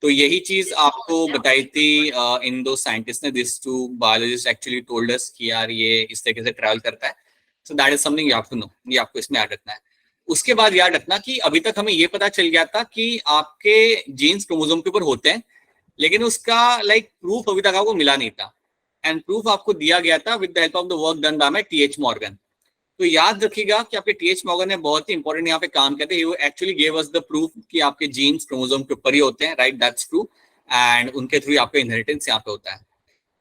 तो यही चीज आपको बताई थी इन दो साइंटिस्ट ने, this two biologist actually told us कि यार ये इस तरीके से ट्रैवल करता है. So that is something you have to know, ये आपको इसमें याद रखना है. उसके बाद याद रखना कि अभी तक हमें ये पता चल गया था कि आपके जीन्स क्रोमोसोम के ऊपर होते हैं, लेकिन उसका प्रूफ अभी तक आपको मिला नहीं था. एंड प्रूफ आपको दिया गया था with the help of the work done by my T H Morgan. तो याद रखिएगा कि आपके टीएच मॉर्गन ने बहुत ही इंपॉर्टेंट यहाँ पे काम किया था. He actually gave us the proof कि आपके जीन्स क्रोमोसोम के ऊपर ही होते हैं, राइट, दैट्स ट्रू. एंड उनके थ्रू आपका इनहेरिटेंस यहाँ पे होता है.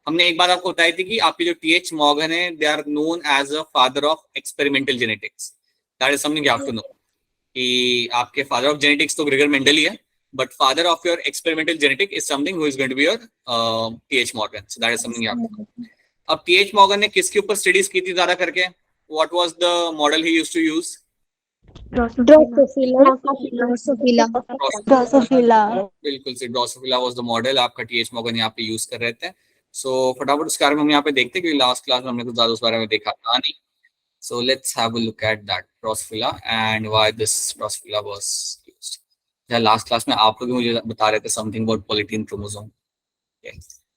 हमने एक बात आपको बताई थी कि आपके जो टीएच मॉर्गन है, they are known as a father of experimental genetics. That is something you have to know कि आपके फादर ऑफ जेनेटिक्स तो ग्रेगर मेंडल ही है, but father of your experimental genetic is something who is going to be your TH Morgan. So that is something you have to know. अब TH Morgan ने किसके ऊपर studies की थी ज्यादा करके? What was the model he used to use? Drosophila. बिल्कुल से ड्रोसोफिला was the model आपका TH Morgan यहाँ पे यूज कर रहे थे. So फटाफट उसके बारे में हम यहाँ पे देखते हैं क्योंकि लास्ट क्लास में हमने कुछ ज्यादा उस बारे में देखा था नहीं. So let's have a look at that Drosophila and why this Drosophila was used. या लास्ट क्लास में आप लोग मुझे बता रहे थे something about polytene chromosome. Yes,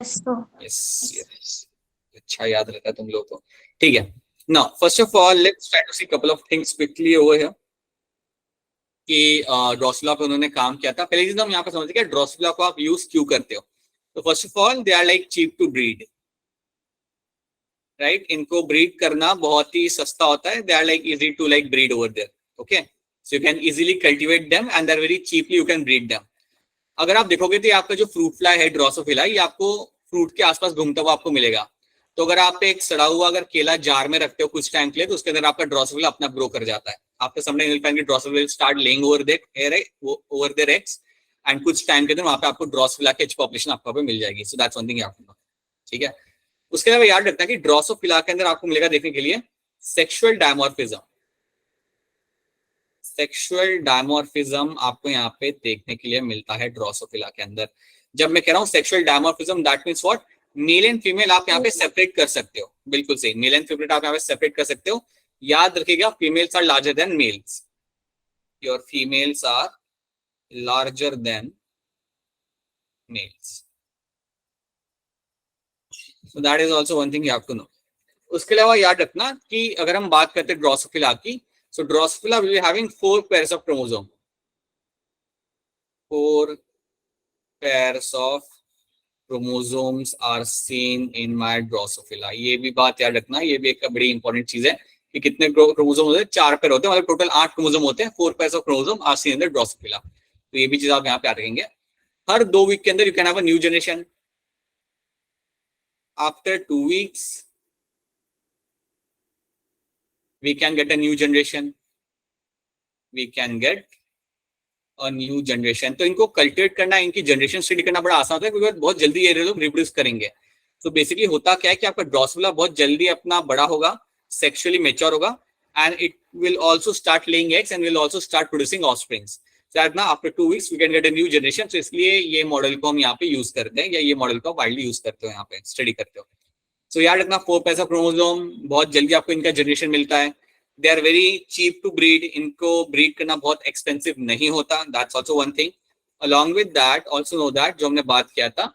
अच्छा याद रहता है तुम लोग को. ठीक है. Now first of all let's try to see couple of things quickly over here कि ड्रोसोफिला पे उन्होंने काम किया था. पहले चीज हम यहाँ पे समझते हैं कि ड्रोसोफिला को आप यूज क्यों करते हो. तो first of all they are cheap to breed, right. इनको ब्रीड करना बहुत ही सस्ता होता है. They are easy to breed over there. Okay, so you can easily cultivate them and they're very cheaply you can breed them. अगर आप देखोगे तो आपका जो फ्रूट फ्लाई है ड्रोसोफिला, ये आपको फ्रूट के आसपास घूमता हुआ आपको मिलेगा. तो अगर आप एक सड़ा हुआ अगर केला जार में रखते हो कुछ टाइम के लिए, तो उसके अंदर आपका ड्रोसोफिला अपना ग्रो कर जाता है. आपके सामने Drosophila start laying over their eggs and कुछ टाइम के अंदर वहां पे आपको ड्रोसोफिला की पॉपुलेशन आपको पे मिल जाएगी. सो दैट्स वन थिंग आप नो. ठीक है. उसके अलावा याद रखना कि ड्रोसोफिला के अंदर आपको मिलेगा देखने के लिए सेक्सुअल डायमॉर्फिज्म. सेक्सुअल डायमॉर्फिज्म आपको यहाँ पे देखने के लिए मिलता है ड्रोसोफिला के अंदर. जब मैं कह रहा हूँ sexual dimorphism, that means what, male and female आप यहाँ पे सेपरेट कर सकते हो. बिल्कुल सही, मेल एंड फीमेल आप यहाँ पे सेपरेट कर सकते हो. याद रखिएगा females are larger than males. Your females are larger than males. So that is also one thing you have to know. उसके अलावा याद रखना कि अगर हम बात करते हैं ड्रोसोफिला की, so Drosophila will be having 4 pairs of chromosome. 4 pairs of chromosomes are seen in my Drosophila. ये भी बात याद रखना, ये भी एक बड़ी इंपॉर्टेंट चीज है कि कितने क्रोमोसोम होते हैं. 4 पेयर होते हैं, मतलब टोटल 8 क्रोमोसोम होते हैं. 4 pairs of chromosome are seen in the Drosophila. तो ये भी चीज आप यहाँ पे याद रखेंगे. हर 2 वीक के अंदर you can have a new generation. After 2 weeks we can get a new generation. We can get a new generation. तो इनको कल्टिवेट करना, इनकी जनरेशन स्टडी करना बड़ा आसान होता है क्योंकि बहुत जल्दी ये लोग रिप्रोड्यूस करेंगे. तो बेसिकली होता क्या है कि आपका ड्रोसोफिला बहुत जल्दी अपना बड़ा होगा, सेक्सुअली मैच्योर होगा and it will also start laying eggs and will also start producing offsprings. ना after 2 weeks we can get a new generation. तो इसलिए ये मॉडल को हम यहाँ पे यूज करते हैं, या ये मॉडल को वाइडली यूज करते हो, यहाँ पे स्टडी करते हो. सो याद रखना 4 pairs of क्रोमोसोम, बहुत जल्दी आपको इनका जनरेशन मिलता है. They are very cheap to breed. इनको ब्रीड करना बहुत एक्सपेंसिव नहीं होता. That's also one thing. Along with that also know that जो हमने बात किया था,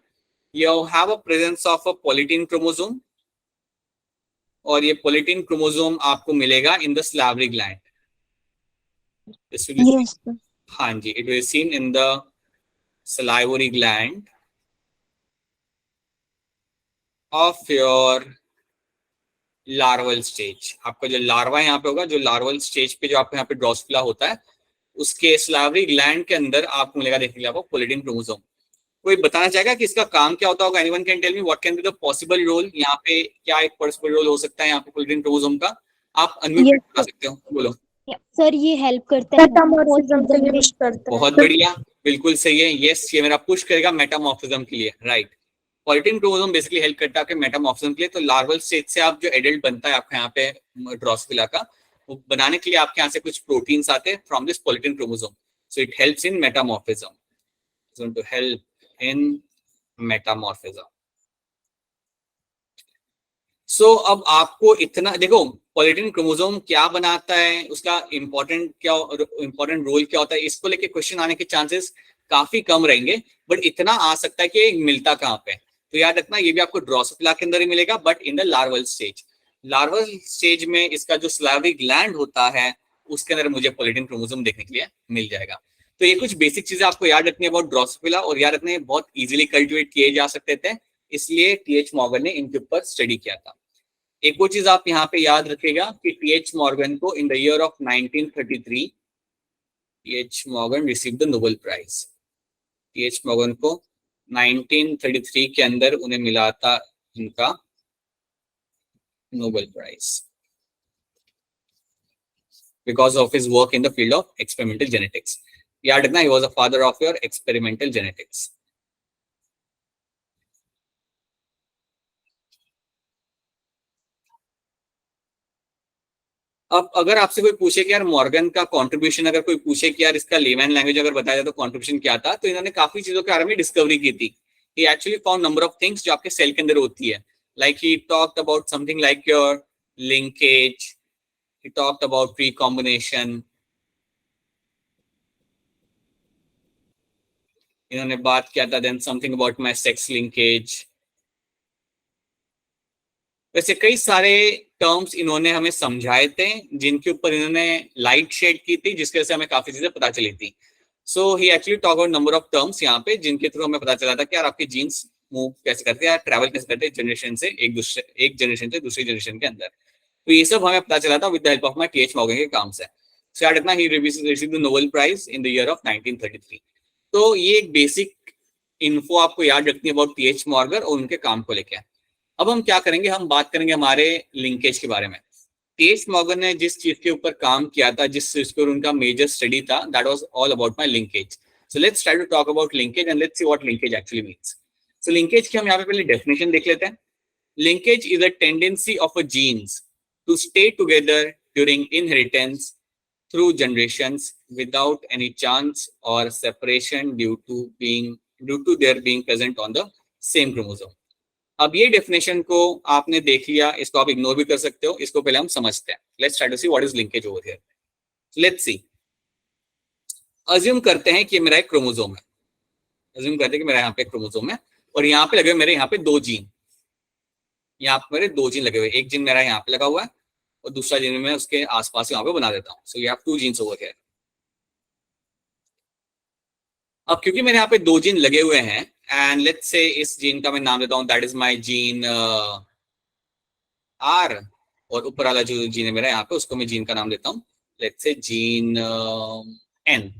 you have a presence of a polytene chromosome, और ये पॉलीटीन क्रोमोसोम आपको मिलेगा इन द सलाइवरी ग्लैंड. हाँ जी, it will seen in the salivary gland of your larval stage. आपका जो लार्वा यहाँ पे होगा, जो लार्वल स्टेज पे जो आपको यहाँ पे ड्रोसोफिला होता है, उसके सलाइवरी ग्लैंड के अंदर आपको मिलेगा देखने के लिए आपको पॉलीटीन क्रोमोसोम. कोई बताना चाहेगा कि इसका काम क्या होता होगा? Anyone can tell me what can be the possible role. यहाँ पे क्या एक पॉसिबल रोल हो सकता है यहाँ पे पॉलीटीन क्रोमोसोम का? आप अनम्यूट बता सकते हो, बोलो. सर ये हेल्प करता है, बहुत बढ़िया, बिल्कुल सही है. यस, ये मेरा पुश करेगा मेटामॉर्फिज्म के लिए, right. Polytene chromosome basically help करता है आपके मेटामॉर्फिज्म के लिए. तो लार्वल स्टेज से आप जो एडल्ट बनता है आपका यहाँ पे ड्रोसोफिला का, वो बनाने के लिए आपके यहाँ से कुछ प्रोटीन्स आते हैं from this polytene chromosome. So it helps in metamorphism. So to help in metamorphism. So अब आपको इतना देखो, पॉलीडेंटिन क्रोमोसोम क्या बनाता है, उसका इंपॉर्टेंट रोल क्या होता है, इसको लेके क्वेश्चन आने के चांसेस काफी कम रहेंगे, बट इतना आ सकता है कि मिलता कहाँ पे। तो याद रखना ये भी आपको ड्रोसोफिला के अंदर ही मिलेगा, but in the larval stage. Larval stage में इसका जो स्लावी ग्लैंड होता है उसके अंदर मुझे पॉलीडेंटिन क्रोमोसोम देखने के लिए मिल जाएगा। तो ये कुछ बेसिक चीजें आपको याद रखनी है अबाउट ड्रोसोफिला, और याद रखना है बहुत इजीली कल्टिवेट किए जा सकते थे, इसलिए टीएच मॉर्गन ने इनके ऊपर स्टडी किया था। एक और चीज आप यहाँ पे याद रखेगा कि टीएच मॉर्गन को in the year of 1933 T H Morgan receive the Nobel Prize. T H Morgan को 1933 के अंदर उन्हें मिला था इनका Nobel Prize because of his work in the field of experimental genetics. याद रखना, he was a father of your experimental genetics. अब अगर आपसे कोई पूछे कि यार मॉर्गन का कंट्रीब्यूशन, अगर कोई पूछे कि यार इसका लेमैन लैंग्वेज अगर बताया जाए तो कंट्रीब्यूशन क्या था, तो इन्होंने काफी चीजों के बारे में डिस्कवरी की थी। He actually found number of things जो आपके सेल के अंदर होती है, like he talked about something like your linkage, he talked about recombination, इन्होंने बात किया था then something about my sex linkage. वैसे कई सारे टर्म्स इन्होंने हमें समझाए थे जिनके ऊपर इन्होंने लाइट शेड की थी, जिसकी वजह से हमें काफी चीजें पता चली थी। So he actually talk about number of terms यहाँ पे, जिनके थ्रू हमें पता चला था कि यार आपके जीन्स मूव कैसे करते हैं, ट्रैवल कैसे करते हैं जनरेशन से एक जनरेशन से दूसरी जनरेशन के अंदर। तो ये सब हमें पता चला था with the help of my T H Morgan के काम से। सो याद रखना, he received the Nobel Prize in the year of 1933। तो ये एक बेसिक इन्फो आपको याद रखनी है अबाउट टीएच मॉर्गन और उनके काम को लेकर। अब हम क्या करेंगे, हम बात करेंगे हमारे लिंकेज के बारे में। टीएच मॉर्गन ने जिस चीज के ऊपर काम किया था, जिस चीज पर उनका मेजर स्टडी था, that was all about my linkage. So let's try to talk about linkage and let's see what linkage actually means. So linkage की हम यहाँ पे पहले डेफिनेशन देख लेते हैं। Linkage is a tendency of a genes to stay together during inheritance through generations without any chance or separation due to their being present on the same chromosome। अब ये डेफिनेशन को आपने देख लिया, इसको आप इग्नोर भी कर सकते हो, इसको पहले हम समझते हैं। Let's try to see what is linkage over here. Let's see, assume करते हैं कि मेरा एक क्रोमोसोम है, अज्यूम करते हैं कि मेरा यहाँ पे क्रोमोसोम है और यहाँ पे लगे हुए मेरे यहाँ पे दो जीन, यहाँ पे मेरे दो जीन लगे हुए, एक जीन मेरा यहाँ पे लगा हुआ है और दूसरा जीन मैं उसके आसपास यहाँ पे बना देता हूँ। So you have two genes over here. अब क्योंकि मेरे यहाँ पे दो जीन लगे हुए हैं एंड लेट्स से इस जीन का मैं नाम देता हूँ that is my gene R, और ऊपर वाला जो जीन है मेरा यहाँ पे उसको मैं जीन का नाम देता हूँ लेट्स से जीन एन।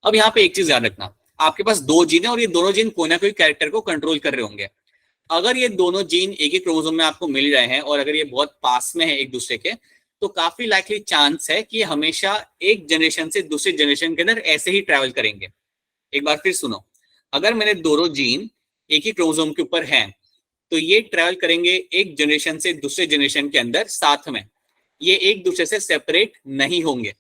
अब यहाँ पे एक चीज याद रखना, आपके पास दो जीन है और ये दोनों जीन कोई ना कोई कैरेक्टर को कंट्रोल कर रहे होंगे। अगर ये दोनों जीन एक ही क्रोमोसोम में आपको मिल रहे हैं और अगर ये बहुत पास में है एक दूसरे के, तो काफी लाइकली चांस है कि हमेशा एक जनरेशन से दूसरे जनरेशन के अंदर ऐसे ही ट्रैवल करेंगे। एक बार फिर सुनो, अगर मेरे दोनों जीन एक ही क्रोमोसोम के ऊपर हैं तो ये ट्रैवल करेंगे एक जनरेशन से दूसरे जनरेशन के अंदर साथ में, ये एक दूसरे से सेपरेट नहीं होंगे।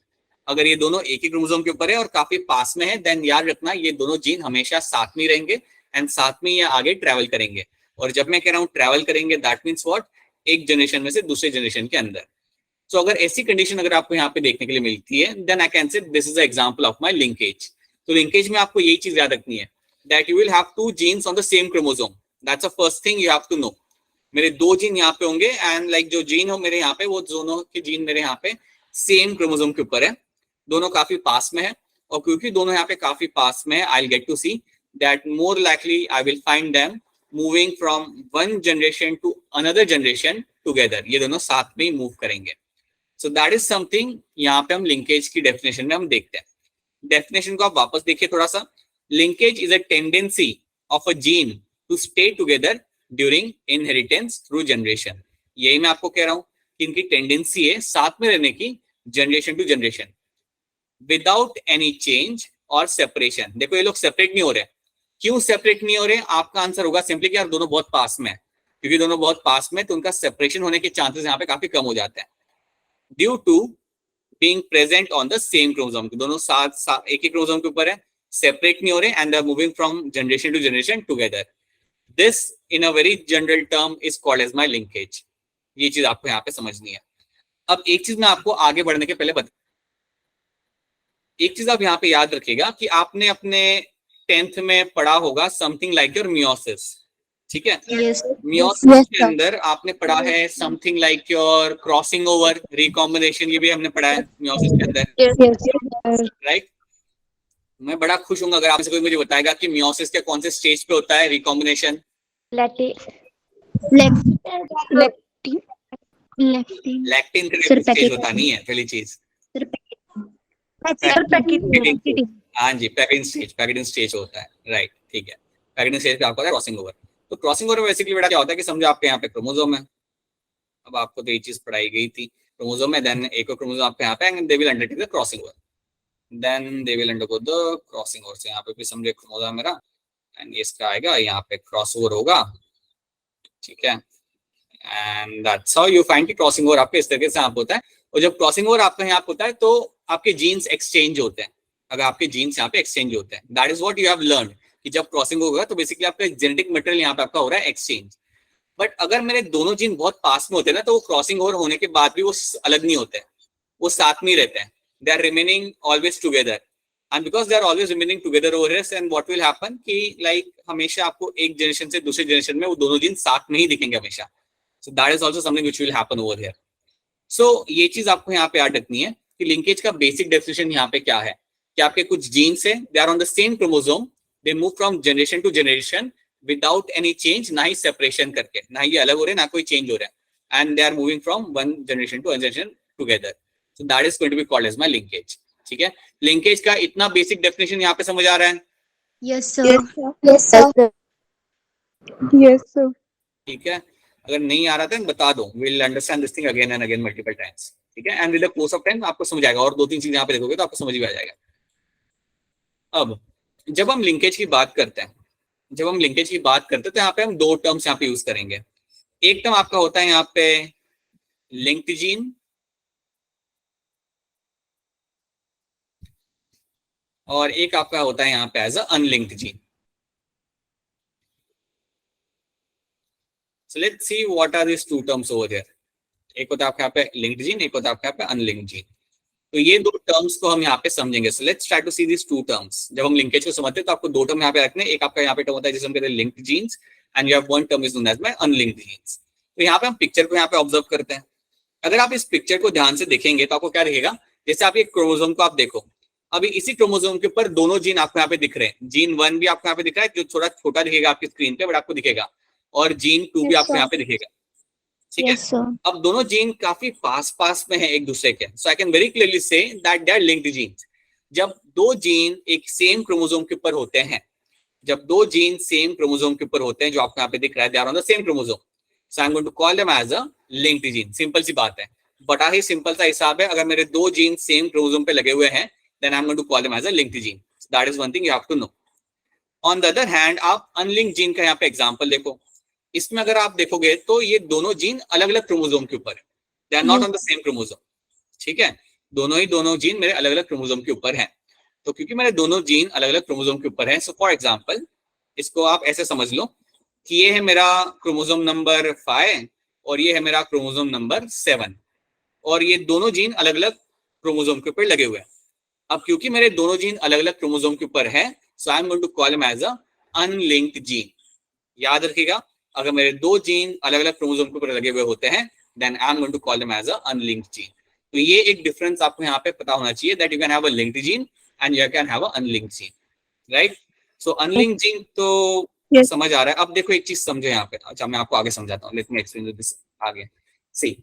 अगर ये दोनों एक ही क्रोमोसोम के ऊपर है और काफी पास में है, देन याद रखना ये दोनों जीन हमेशा साथ में रहेंगे एंड साथ में ये आगे ट्रैवल करेंगे। और जब मैं कह रहा हूँ ट्रैवल करेंगे, दैट मीन्स व्हाट, एक जनरेशन में से दूसरे जनरेशन के अंदर। सो अगर ऐसी कंडीशन अगर आपको यहाँ पे देखने के लिए मिलती है, then I can say this is example of my linkage. तो लिंकेज में आपको यही चीज याद रखनी है that you will have two genes on the same chromosome. That's the first thing you have to know. मेरे दो जीन यहाँ पे होंगे एंड लाइक जो जीन हो मेरे यहाँ पे, वो दोनों के जीन मेरे यहाँ पे सेम क्रोमोसोम के ऊपर है, दोनों काफी पास में है। और क्योंकि दोनों यहाँ पे काफी पास में है, I will get to see that more likely I will find them moving from one generation to another generation together. ये दोनों साथ में ही मूव करेंगे। सो दैट इज समथिंग यहाँ पे हम लिंकेज की डेफिनेशन में हम देखते हैं। डेफिनेशन को आप वापस देखिए थोड़ा सा। Linkage is a tendency of a gene to stay together during inheritance through generation. यही मैं आपको कह रहा हूँ कि इनकी टेंडेंसी है साथ में रहने की generation to generation without any change और सेपरेशन। देखो ये लोग सेपरेट नहीं हो रहे। क्यों सेपरेट नहीं हो रहे? आपका आंसर होगा सिंपली कि यार दोनों बहुत पास में है। क्योंकि दोनों बहुत पास में तो उनका सेपरेशन होने के चांसेस यहाँ पे काफी कम हो जाते हैं due to being present on the same chromosome. दोनों साथ एक ही क्रोमोसोम के ऊपर है, सेपरेट नहीं हो रहे and are moving from generation to generation together. This in a very general term is called as my linkage. ये चीज आपको यहाँ पे समझनी है। अब एक चीज मैं आपको आगे बढ़ने के पहले बता, एक चीज आप यहाँ पे याद रखिएगा कि आपने अपने 10th में पढ़ा होगा समथिंग लाइक योर मियोसिस, ठीक है। Yes. मियोसिस Yes, के sir. अंदर आपने पढ़ा है something like your crossing over, recombination, ये भी हमने पढ़ा है मियोसिस के अंदर, Yes, sir. राइट। मैं बड़ा खुश हूँ अगर आपसे कोई मुझे बताएगा कि मियोसिस के कौन से स्टेज पे होता है रिकॉम्बिनेशन। लैक्टिन का स्टेज होता नहीं है, पहली चीज। हाँ जी, पैकेटिंग स्टेज, पैकेटिंग स्टेज होता है, राइट, ठीक है। पैकेटिंग स्टेज पे आपको क्रॉसिंग ओवर। तो क्रॉसिंग ओवर बेसिकली बेटा क्या होता है कि समझो आपके यहाँ पे क्रोमोसोम है, अब आपको तो ये चीज पढ़ाई गई थी, क्रोमोसोम है, देन एक क्रोमोसोम आपके यहाँ पे and they will undertake the crossing over, then they will undergo the crossing over. से यहाँ पे भी समझे क्रोमोसोम मेरा एंड इसका आएगा यहाँ पे क्रॉस ओवर होगा, ठीक है। And that's how you find कि क्रॉसिंग ओवर आपके इस तरीके से आप होता है। और जब क्रॉसिंग ओवर आपका यहाँ होता है तो आपके जीन्स एक्सचेंज होते हैं। अगर आपके जीन्स यहाँ पे एक्सचेंज होते हैं, that is what you have learn कि जब क्रॉसिंग होगा तो बेसिकली आपका जेनेटिक मटेरियल यहाँ पे आपका हो रहा है एक्सचेंज। बट अगर मेरे दोनों जीन बहुत पास में होते हैं ना, तो वो क्रॉसिंग ओवर होने के बाद भी वो अलग नहीं होते, वो साथ में रहते हैं। They are remaining always together, and because they are always remaining together over here, and what will happen कि लाइक हमेशा आपको एक जनरेशन से दूसरे जनरेशन में वो दोनों जीन साथ में ही दिखेंगे हमेशा। So that is also something which will happen over here. सो ये चीज आपको यहाँ पे याद रखनी है कि लिंकेज का बेसिक डेफिनेशन यहाँ पे क्या है कि आपके कुछ जीन्स है, they are on the same chromosome, they move from generation to generation without any change, ना ही सेपरेशन करके, ना ये अलग हो रहे हैं ना कोई चेंज हो रहा है, and they are moving from one generation to another generation together. So that is going to be called as my linkage, ठीक है। लिंकेज का इतना बेसिक डेफिनेशन यहाँ पे समझ आ रहा है? Yes, sir. Yes, sir. Yes, sir. ठीक है, अगर नहीं आ रहा था बता दो, will understand this thing again and again multiple times, ठीक है। And with the course of time आपको समझ आएगा, और दो तीन चीज यहाँ पे देखोगे तो आपको समझ भी आ जाएगा। अब जब हम लिंकेज की बात करते हैं, जब हम लिंकेज की बात करते हैं तो यहाँ पे हम दो टर्म्स यहाँ पे यूज करेंगे। एक टर्म आपका होता है यहाँ पे लिंक्ड जीन, और एक आपका होता है यहाँ पे as a unlinked gene. So let's see what are these two terms over there. एक होता है आपके यहाँ पे लिंक्ड जीन, एक होता है आपके यहाँ पे अनलिंक्ड जीन। तो ये दो टर्म्स को हम यहाँ पे समझेंगे। So let's try to see these two terms. जब हम लिंकेज को समझते हैं तो आपको दो टर्म यहाँ पे रखने हैं। एक आपका यहाँ पे टर्म होता है जिसे हम कहते हैं linked genes, and you have one term is known as my unlinked genes. तो यहाँ पे हम पिक्चर को यहाँ पे ऑब्जर्व करते हैं। अगर आप इस पिक्चर को ध्यान से देखेंगे तो आपको क्या दिखेगा, जैसे आप एक क्रोमोसोम को आप देखो, अभी इसी क्रोमोसोम के ऊपर दोनों जीन आपको यहाँ पे दिख रहे हैं। जीन 1 भी आपको यहाँ पे दिख रहा है जो थोड़ा छोटा दिखेगा आपकी स्क्रीन पे, बट आपको दिखेगा, और जीन 2 भी आपको यहाँ पे दिखेगा, ठीक है। अब दोनों जीन काफी पास पास में है एक दूसरे के, so I can very clearly say that they are linked genes. जब दो जीन एक सेम क्रोमोसोम के ऊपर होते हैं, जब दो जीन सेम क्रोमोसोम के ऊपर होते हैं, जो आपको यहाँ पे दिख रहा है, they are on the same chromosome, so I am going to call them as a linked gene. Simple सी बात है, बड़ा ही सिंपल सा हिसाब है। अगर मेरे दो जीन सेम क्रोमोसोम पे लगे हुए हैं, then I am going to call them as a linked gene. That is one thing you have to know. On the other hand आप अनलिंक्ड जीन का यहाँ पे एग्जांपल देखो। इसमें अगर आप देखोगे तो ये दोनों जीन अलग अलग क्रोमोसोम के ऊपर है, they are not on the same chromosome, ठीक है। दोनों जीन मेरे अलग अलग क्रोमोसोम के ऊपर हैं। तो क्योंकि मेरे दोनों जीन अलग अलग क्रोमोसोम के ऊपर हैं, सो फॉर एग्जांपल इसको आप ऐसे समझ लो कि ये है मेरा क्रोमोसोम नंबर 5 और ये है मेरा क्रोमोसोम नंबर 7, और ये दोनों जीन अलग अलग क्रोमोसोम के ऊपर लगे हुए हैं। अब क्योंकि मेरे दोनों जीन अलग अलग क्रोमोसोम के ऊपर है, so I am going to call him as a unlinked gene. याद रखिएगा, अगर मेरे दो जीन अलग अलग क्रोमोसोम के ऊपर लगे हुए होते हैं, then I am going to call them as a unlinked gene. तो ये एक डिफरेंस आपको यहाँ पे पता होना चाहिए, that you can have a linked gene and you can have a unlinked gene, right. So unlinked gene तो समझ आ रहा है। अब देखो एक चीज समझो यहाँ पे, अच्छा मैं आपको आगे समझाता हूँ, लेट मी एक्सप्लेन दिस आगे। सी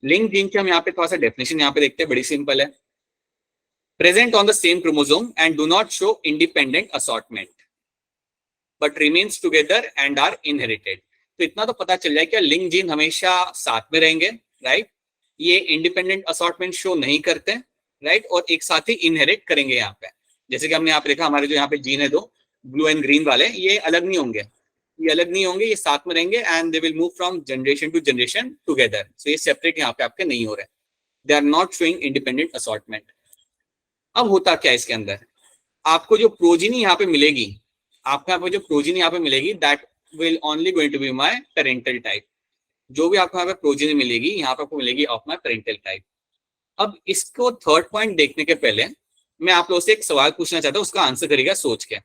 लिंक्ड जीन के हम यहाँ पे थोड़ा सा डेफिनेशन यहाँ पे देखते हैं, बड़ी सिंपल है। Present on the same chromosome and do not show independent assortment but remains together and are inherited. तो इतना तो पता चल जाए कि लिंक्ड जीन हमेशा साथ में रहेंगे, राइट। ये इंडिपेंडेंट असॉर्टमेंट शो नहीं करते, राइट, और एक साथ ही इनहेरिट करेंगे यहाँ पे। जैसे कि हमने यहाँ पे देखा, हमारे जो यहाँ पे जीन है दो ब्लू एंड ग्रीन वाले, ये अलग नहीं होंगे, ये अलग नहीं होंगे, ये साथ में रहेंगे and they will move from generation to generation together. सो ये सेपरेट यहाँ पे आपके नहीं हो रहे, they are not showing independent assortment. अब होता क्या इसके अंदर, आपको जो प्रोजीनी यहाँ पे मिलेगी, आपको यहाँ पे जो प्रोजीनी यहाँ पे मिलेगी, that will only going to be my parental type. जो भी आपको यहाँ पे प्रोजेनी मिलेगी यहाँ पे आपको मिलेगी ऑफ माय पेरेंटल टाइप। अब इसको थर्ड पॉइंट देखने के पहले मैं आप लोगों से एक सवाल पूछना चाहता हूँ, उसका आंसर करिएगा सोच के।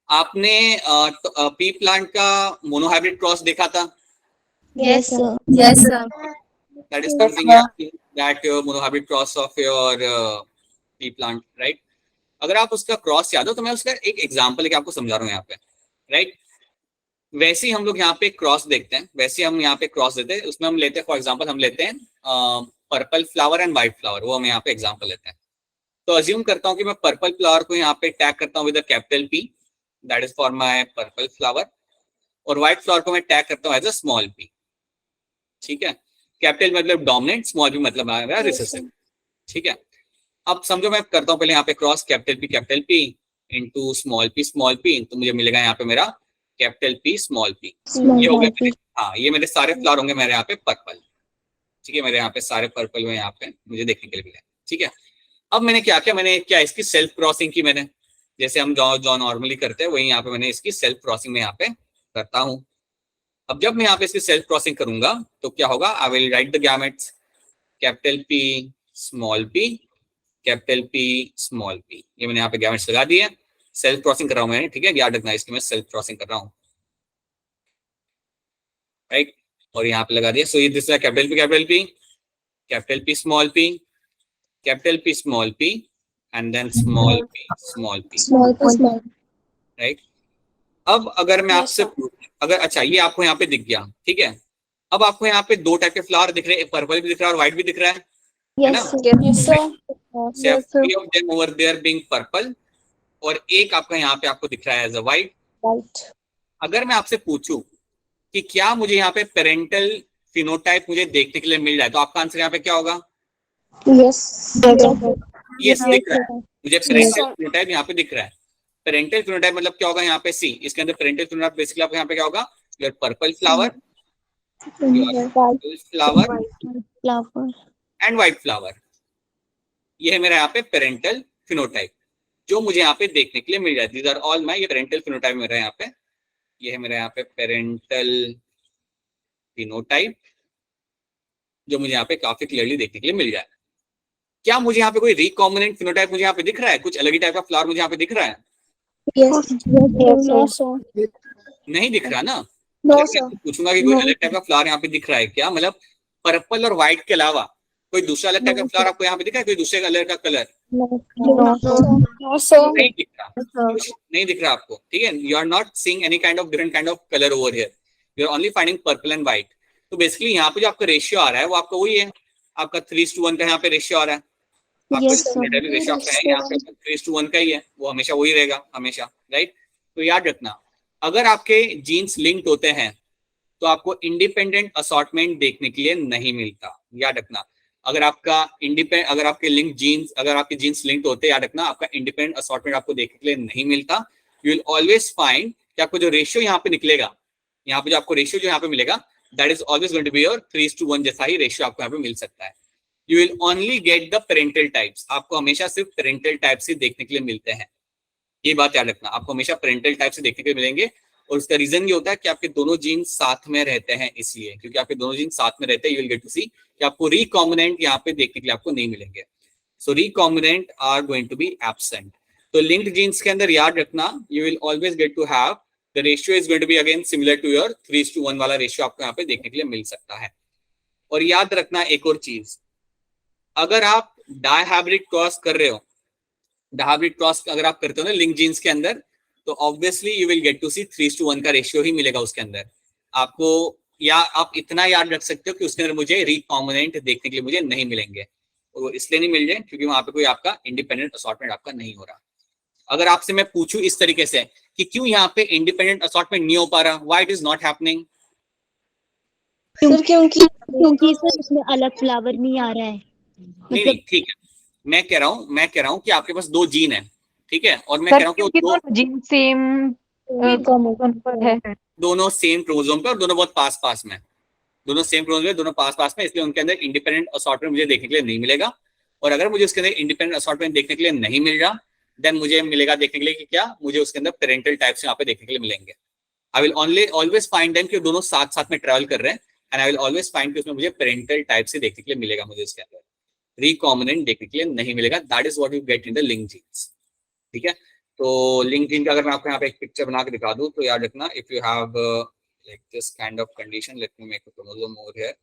आपने पी प्लांट का मोनोहाइब्रिड क्रॉस देखा था? Yes, sir. Yes, sir. That is Yes, something sir. that monohybrid cross of your pea plant, right? अगर आप उसका क्रॉस याद हो तो मैं उसका एक एग्जांपल लेके आपको समझा रहा हूँ यहाँ पे, राइट? वैसे ही हम लोग यहाँ पे क्रॉस देखते हैं, वैसे हम यहाँ पे क्रॉस देते हैं, उसमें हम लेते हैं फॉर एग्जांपल हम लेते हैं purple flower and white flower, वो हम यहाँ पे एग्जांपल लेते हैं। तो अज्यूम करता हूँ कि मैं पर्पल फ्लावर को यहाँ पे टैग करता हूँ with a capital P, that is for my purple flower, और व्हाइट फ्लावर को मैं टैग करता हूँ एज अ स्मॉल पी। ठीक है, कैपिटल मतलब डोमिनेंट, स्मॉल पी मतलब रिसेसिव। ठीक है, अब समझो मैं करता हूँ पहले यहाँ पे cross capital P into small P, तो मुझे मिलेगा यहाँ पे मेरा कैपिटल पी स्मॉल पी। ये हो गया मेरे, हाँ ये मेरे सारे फ्लावर होंगे मेरे यहाँ पे पर्पल। ठीक है, मेरे यहाँ पे सारे पर्पल में यहाँ पे मुझे देखने के लिए मिले। ठीक है, अब मैंने क्या किया, मैंने क्या इसकी सेल्फ क्रॉसिंग की, मैंने जैसे हम जो नॉर्मली करते हैं वही यहाँ पे मैंने इसकी सेल्फ क्रॉसिंग में यहाँ पे करता हूँ। अब जब मैं यहाँ पे इसकी सेल्फ क्रॉसिंग करूंगा तो क्या होगा, I will write the gametes capital P small P capital P small P, ये मैंने यहाँ पे गैमेट्स लगा दिए, सेल्फ क्रॉसिंग कर रहा हूँ मैंने। ठीक है, याद रखना इसकी मैं सेल्फ क्रॉसिंग कर रहा हूँ, राइट? और यहाँ पे लगा दिया। सो ये this capital P small P capital P small P and then small P, right? अब अगर मैं आपसे अगर अच्छा ये आपको यहाँ पे दिख गया, ठीक है, अब आपको यहाँ पे दो टाइप के फ्लावर दिख रहे हैं, पर्पल भी दिख रहा है और व्हाइट भी दिख रहा है, Yes, sir. Yes, sir. of them over there being purple, और एक आपका यहाँ पे आपको दिख रहा है एज अ व्हाइट। Right. अगर मैं आपसे पूछूं कि क्या मुझे यहाँ पे पेरेंटल फिनोटाइप मुझे देखने के लिए मिल जाए, तो आपका आंसर यहाँ पे क्या होगा? Yes. यस दिख रहा है, मुझे पेरेंटल फिनोटाइप यहाँ पे दिख रहा है। पेरेंटल फिनोटाइप मतलब क्या होगा यहाँ पे, सी इसके अंदर पेरेंटल फिनोटाइप बेसिकली आपको यहाँ पे क्या होगा, your purple flower Flower. And white flower, ये है मेरा यहाँ पे पेरेंटल फिनोटाइप जो मुझे यहाँ पे देखने के लिए मिल जाती है। दीज आर ऑल माय, ये पेरेंटल फिनोटाइप मेरा यहाँ पे, ये है मेरा यहाँ पे पेरेंटल फिनोटाइप जो मुझे यहाँ पे काफी क्लियरली देखने के लिए मिल जाए। क्या मुझे यहाँ पे कोई रिकॉम्बिनेंट फिनोटाइप मुझे यहाँ पे दिख रहा है, कुछ अलग ही टाइप का फ्लावर मुझे यहाँ पे दिख रहा है? Yes. No, sir. नहीं दिख रहा ना? No, अगर sir. मैं पूछूंगा कि कोई अलग टाइप का फ्लावर यहाँ पे दिख रहा है क्या, मतलब पर्पल और व्हाइट के अलावा कोई दूसरा अलग टाइप का फ्लावर आपको यहाँ पे दिख रहा है, कोई दूसरे कलर का कलर? No, sir. नहीं दिख रहा, कुछ नहीं दिख रहा आपको। ठीक है, you are not seeing any kind of different kind of colour over here, you are only finding purple and white. तो बेसिकली यहाँ पे जो आपका रेशियो आ रहा है वो आपका वही है, आपका 3:1 का यहाँ पे रेशियो आ रहा है। Yes, sir. रेशियो आपका है यहाँ पे 3:1 का ही है, वो हमेशा वही रहेगा हमेशा, राइट? तो याद रखना, अगर आपके जीन्स लिंक्ड होते हैं तो आपको इंडिपेंडेंट असॉर्टमेंट देखने के लिए नहीं मिलता। याद रखना, अगर आपका अगर आपके जीन्स लिंक्ड होते हैं, याद रखना आपका इंडिपेंडेंट असॉर्टमेंट आपको देखने के लिए नहीं मिलता। यू विल ऑलवेज फाइंड कि आपको जो रेशियो यहाँ पे निकलेगा, यहाँ पे जो आपको रेशियो जो यहाँ पे मिलेगा, that is always going to be your 3:1 जैसा ही रेशियो आपको यहाँ पे मिल सकता है। You will only get the parental types, आपको हमेशा सिर्फ पेरेंटल टाइप से देखने के लिए मिलते हैं। ये बात याद रखना, आपको हमेशा पेरेंटल टाइप से देखने के लिए मिलेंगे, और उसका रीजन ये होता है कि आपके दोनों जीन साथ में रहते हैं, इसलिए क्योंकि आपके दोनों जीन साथ में रहते हैं, यू विल गेट टू सी कि आपको रिकॉम्बिनेंट यहाँ पे देखने के लिए आपको नहीं मिलेंगे। So recombinant are going to be absent. तो लिंक्ड जीन्स के अंदर याद रखना, you will always get to have the ratio is going to be again similar to your 3:1 वाला रेशियो आपको यहाँ पे देखने के लिए मिल सकता है। और याद रखना एक और चीज, अगर आप डायहाइब्रिड क्रॉस कर रहे हो, डायहाइब्रिड क्रॉस अगर आप करते हो ना लिंक जीन्स के अंदर, तो obviously you will get to see 3:1 का रेशियो ही मिलेगा उसके अंदर आपको। या आप इतना याद रख सकते हो कि उसके अंदर मुझे रिकॉम्बिनेंट देखने के लिए मुझे नहीं मिलेंगे, और वो इसलिए नहीं मिल जाए क्योंकि वहां पे कोई आपका इंडिपेंडेंट असॉर्टमेंट आपका नहीं हो रहा। अगर आपसे मैं पूछूं इस तरीके से कि क्यों यहाँ पे इंडिपेंडेंट असॉर्टमेंट नहीं हो पा रहा, why it is not happening? Sir क्योंकि सर उसमें अलग फ्लावर नहीं आ रहा है। नहीं ठीक है, मैं कह रहा हूँ कि आपके पास दो जीन है, ठीक है, और मैं कह रहा हूँ कि वो जीन सेम पर है, दोनों सेम क्रोमोसोम पे और दोनों बहुत पास पास में, दोनों सेम क्रोमोसोम में, दोनों पास पास में, इसलिए उनके अंदर इंडिपेंडेंट असॉर्टमेंट मुझे देखने के लिए नहीं मिलेगा। और अगर मुझे उसके अंदर इंडिपेंडेंट असॉर्टमेंट देखने के लिए नहीं मिल रहा, देन मुझे मिलेगा देखने के लिए कि क्या मुझे उसके अंदर पेरेंटल टाइप्स यहाँ पे देखने के लिए मिलेंगे। I will only always find them कि दोनों साथ साथ में ट्रेवल कर रहे हैं, and I will always find कि उसमें मुझे पेरेंटल टाइप से देखने के लिए मिलेगा, मुझे इसके अंदर रिकॉम्बिनेंट देखने के लिए नहीं मिलेगा. That is what you get in the link genes. ठीक है, तो लिंक जीन का अगर मैं आपको यहाँ पे एक पिक्चर बना के दिखा दूं तो याद रखना, if you have like this kind of condition, let me make a chromosome over here.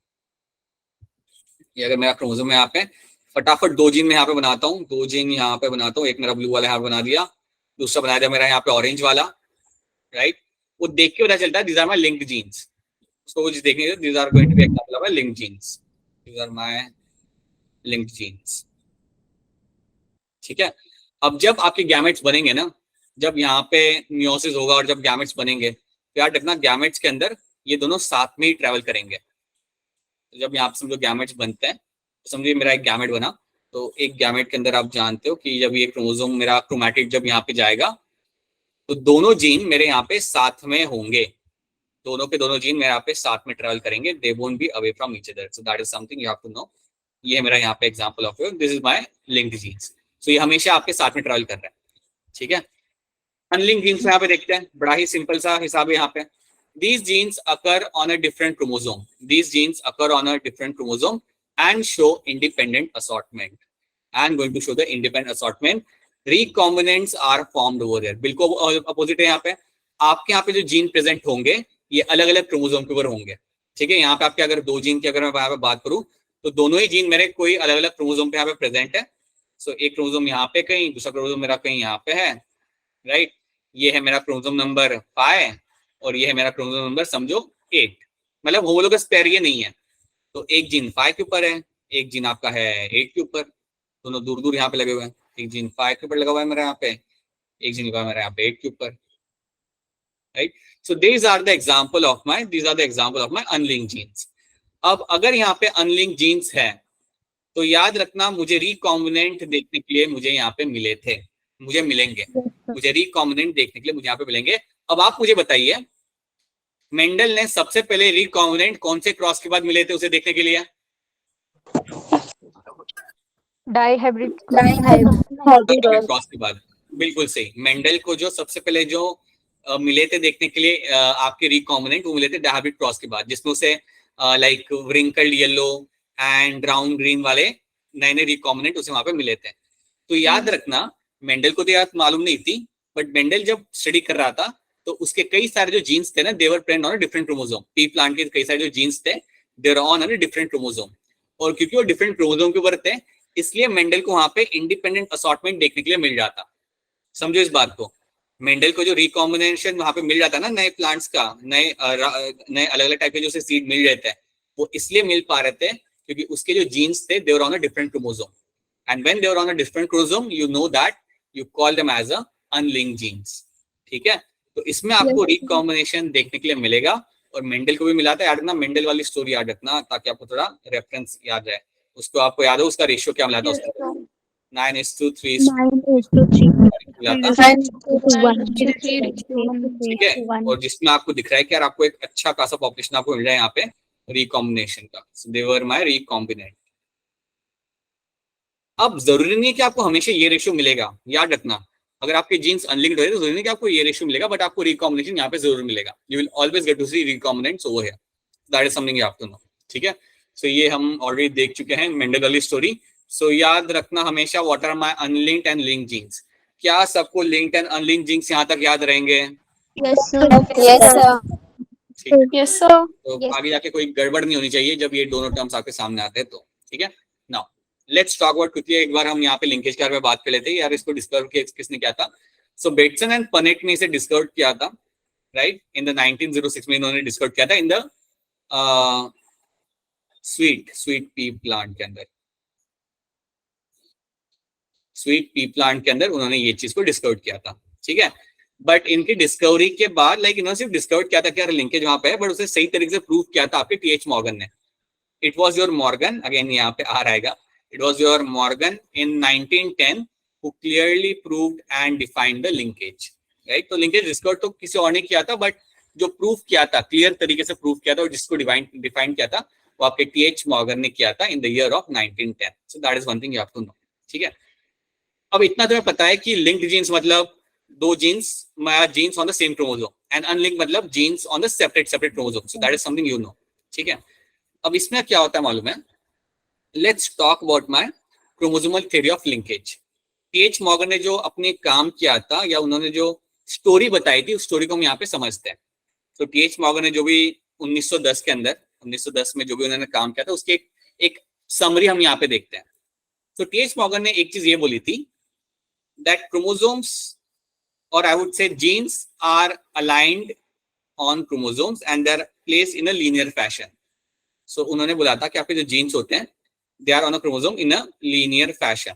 ये अगर मेरा क्रोमोसोम यहाँ पे, फटाफट दो जीन में यहाँ पे बनाता हूँ, दो जीन यहाँ पे बनाता हूँ. एक मेरा ब्लू वाला यहाँ बना दिया, दूसरा बना दिया मेरा यहाँ पे ऑरेंज वाला, राइट. वो देख के पता चलता है these are my linked genes. उसको कुछ देखने, these are going to be example of my linked genes. These are my linked genes. ठीक है, अब जब आपके गैमेट्स बनेंगे ना, जब यहाँ पे मियोसिस होगा और जब गैमेट्स बनेंगे, तो याद रखना गैमेट्स के अंदर ये दोनों साथ में ही ट्रेवल करेंगे. तो जब यहाँ पे समझो गैमेट्स बनते हैं, तो समझिए मेरा एक गैमेट बना, तो एक गैमेट के अंदर आप जानते हो कि जब ये क्रोमोसोम मेरा क्रोमैटिड जब यहाँ पे जाएगा, तो दोनों जीन मेरे यहाँ पे साथ में होंगे, दोनों के दोनों जीन मेरे यहाँ पे साथ में ट्रेवल करेंगे. They won't be away from each other. So that is something you have to know. ये मेरा यहाँ पे example of this is my linked genes. सो ये हमेशा आपके साथ में ट्रेवल कर रहा है. ठीक है, अनलिंक्ड जीन्स यहाँ पे देखते हैं, बड़ा ही सिंपल सा हिसाब है यहाँ पे. These genes occur on a different chromosome. These genes occur on a different chromosome and show independent assortment. I'm going to show the independent assortment. Recombinants are formed over there. बिल्कुल opposite है यहाँ पे. आपके यहाँ पे जो gene present होंगे ये अलग अलग क्रोमोसोम के ऊपर होंगे. ठीक है, यहाँ पे आपके अगर दो जीन की अगर मैं यहाँ पे बात करूँ, तो दोनों ही जीन मेरे कोई अलग अलग क्रोमोसोम पे यहाँ पे प्रेजेंट है. सो एक क्रोमोसोम यहाँ पे कहीं, दूसरा क्रोमोसोम मेरा कहीं यहाँ पे है, राइट. ये है मेरा क्रोमोसोम नंबर 5 और ये है मेरा क्रोमोसोम नंबर समझो 8. मतलब होमोलोगस पेयर ये नहीं है. तो एक जीन 5 के ऊपर है, एक जीन आपका है 8 के ऊपर, दोनों दूर दूर यहाँ पे लगे हुए हैं. एक जीन 5 के ऊपर लगा हुआ है मेरा यहाँ पे, एक जीन लगा मेरा यहाँ पे 8 के ऊपर, right. So these are the example of my unlinked genes. अब अगर यहाँ पे अनलिंक्ड जीन्स है, तो याद रखना मुझे रिकॉम्बिनेंट देखने के लिए मुझे यहाँ पे मिले थे, मुझे मिलेंगे. मुझे रिकॉम्बिनेंट देखने के लिए मुझे यहाँ पे मिलेंगे. अब आप मुझे बताइए, मेंडल ने सबसे पहले रिकॉम्बिनेंट कौन से क्रॉस के बाद मिले थे उसे देखने के लिए? डाइहाइब्रिड क्रॉस के बाद. बिल्कुल सही. मेंडल को जो सबसे पहले जो मिले थे देखने के लिए आपके रिकॉम्बिनेंट, वो मिले थे डाइहाइब्रिड क्रॉस के बाद, जिसमें से like wrinkled yellow and brown green वाले नए नए रिकॉम्बिनेंट उसे वहां पे मिले थे. तो याद रखना, मेंडल को तो याद मालूम नहीं थी, बट मेंडल जब स्टडी कर रहा था तो उसके कई सारे जो जीन्स थे ना, they were present on a different chromosome. Pea plant के कई सारे जो जीन्स थे, they were on a different chromosome. और क्योंकि वो डिफरेंट क्रोमोसोम के ऊपर थे, इसलिए मेंडल को वहां पे इंडिपेंडेंट असॉर्टमेंट देखने के लिए मिल जाता. समझो इस बात को. मेंडल को जो रिकॉम्बिनेशन वहां पे मिल जाता ना नए प्लांट्स का, नए अलग अलग टाइप के जो सीड मिल रहे थे, वो इसलिए मिल पा रहे थे क्योंकि उसके जो जीन्स थे, they were on a different chromosome. And when they were on a different chromosome, you know that you call them as a unlinked genes. ठीक है, तो इसमें आपको रिकॉम्बिनेशन देखने के लिए मिलेगा. और मेंडल को भी मिला था. याद रखना, मेंडल वाली स्टोरी याद रखना, ताकि आपको थोड़ा रेफरेंस याद रहे. उसको आपको याद हो उसका रेशियो क्या मिला था उसको? 9:3 मिला था. ठीक है, और जिसमें आपको दिख रहा है कि यार आपको एक अच्छा खासा पॉपुलेशन आपको मिल रहा है यहाँ पे रिकॉम्बिनेशन का. दे वर माय रिकॉम्बिनेंट. अब जरूरी नहीं है कि आपको हमेशा ये रेशियो मिलेगा. याद रखना, अगर आपके जीन्स अनलिंक्ड है तो जरूरी नहीं कि आपको ये रेशियो मिलेगा, बट आपको रिकॉम्बिनेशन यहाँ पे जरूर मिलेगा. You will always get to see recombinants over here. That is something you have to know. ठीक है, सो ये हम ऑलरेडी देख चुके हैं मेंडल वाली स्टोरी. सो याद रखना हमेशा, what are my unlinked and linked genes. क्या सबको लिंक्ड एंड अनलिंक्ड जीन्स यहाँ तक याद रहेंगे? Yes sir. तो आगे जाके कोई गड़बड़ नहीं होनी चाहिए जब ये दोनों टर्म्स आपके सामने आते हैं तो. ठीक है, now let's talk about quickly. एक बार हम यहाँ पे लिंकेज के बारे में बात कर लेते हैं. यार इसको डिस्कवर किसने किया था? सो बेटसन एंड पनेट ने इसे डिस्कवर किया था, राइट. इन द 1906 में इन्होंने डिस्कवर किया था in the sweet pea plant के अंदर. स्वीट पी प्लांट के अंदर उन्होंने ये चीज को डिस्कवर किया था. ठीक है, बट इनकी डिस्कवरी के बाद लाइक इन्होंने सिर्फ डिस्कवर किया था कि लिंकेज वहां पे है, बट उसे सही तरीके से प्रूव किया था आपके टीएच मॉर्गन ने. It was your Morgan, again यहाँ पे आ रहेगा, it was your Morgan in 1910 who clearly proved and defined the linkage, right. तो लिंकेज डिस्कवर तो किसी और ने किया था, बट जो प्रूफ किया था, क्लियर तरीके से प्रूफ किया था और जिसको डिफाइन किया था, वो आपके टीएच मॉर्गन ने किया था in the year of 1910. So that is one thing you have to know. ठीक है, अब इतना तुम्हें पता है कि लिंक्ड जीन्स मतलब दो genes on the same chromosome. And unlink मतलब genes on the separate chromosome. So that is something you know. ठीक है. अब इसमें क्या होता है मालूम है? Let's talk about my chromosomal theory of linkage. T H Morgan ने जो अपने काम किया था या उन्होंने जो स्टोरी बताई थी, उस स्टोरी को हम यहाँ पे समझते हैं. तो टीएच मॉर्गन ने जो भी 1910 के अंदर 1910 में जो भी उन्होंने काम किया था, उसके एक समरी हम यहाँ पे देखते हैं. तो टीएच मॉर्गन ने एक चीज ये बोली थी दैट क्रोमोसोम्स और I would say genes are aligned on chromosomes and they are placed in a linear fashion. So उन्होंने बोला था कि आपके जो जीन्स होते हैं they are on a chromosome in a linear fashion.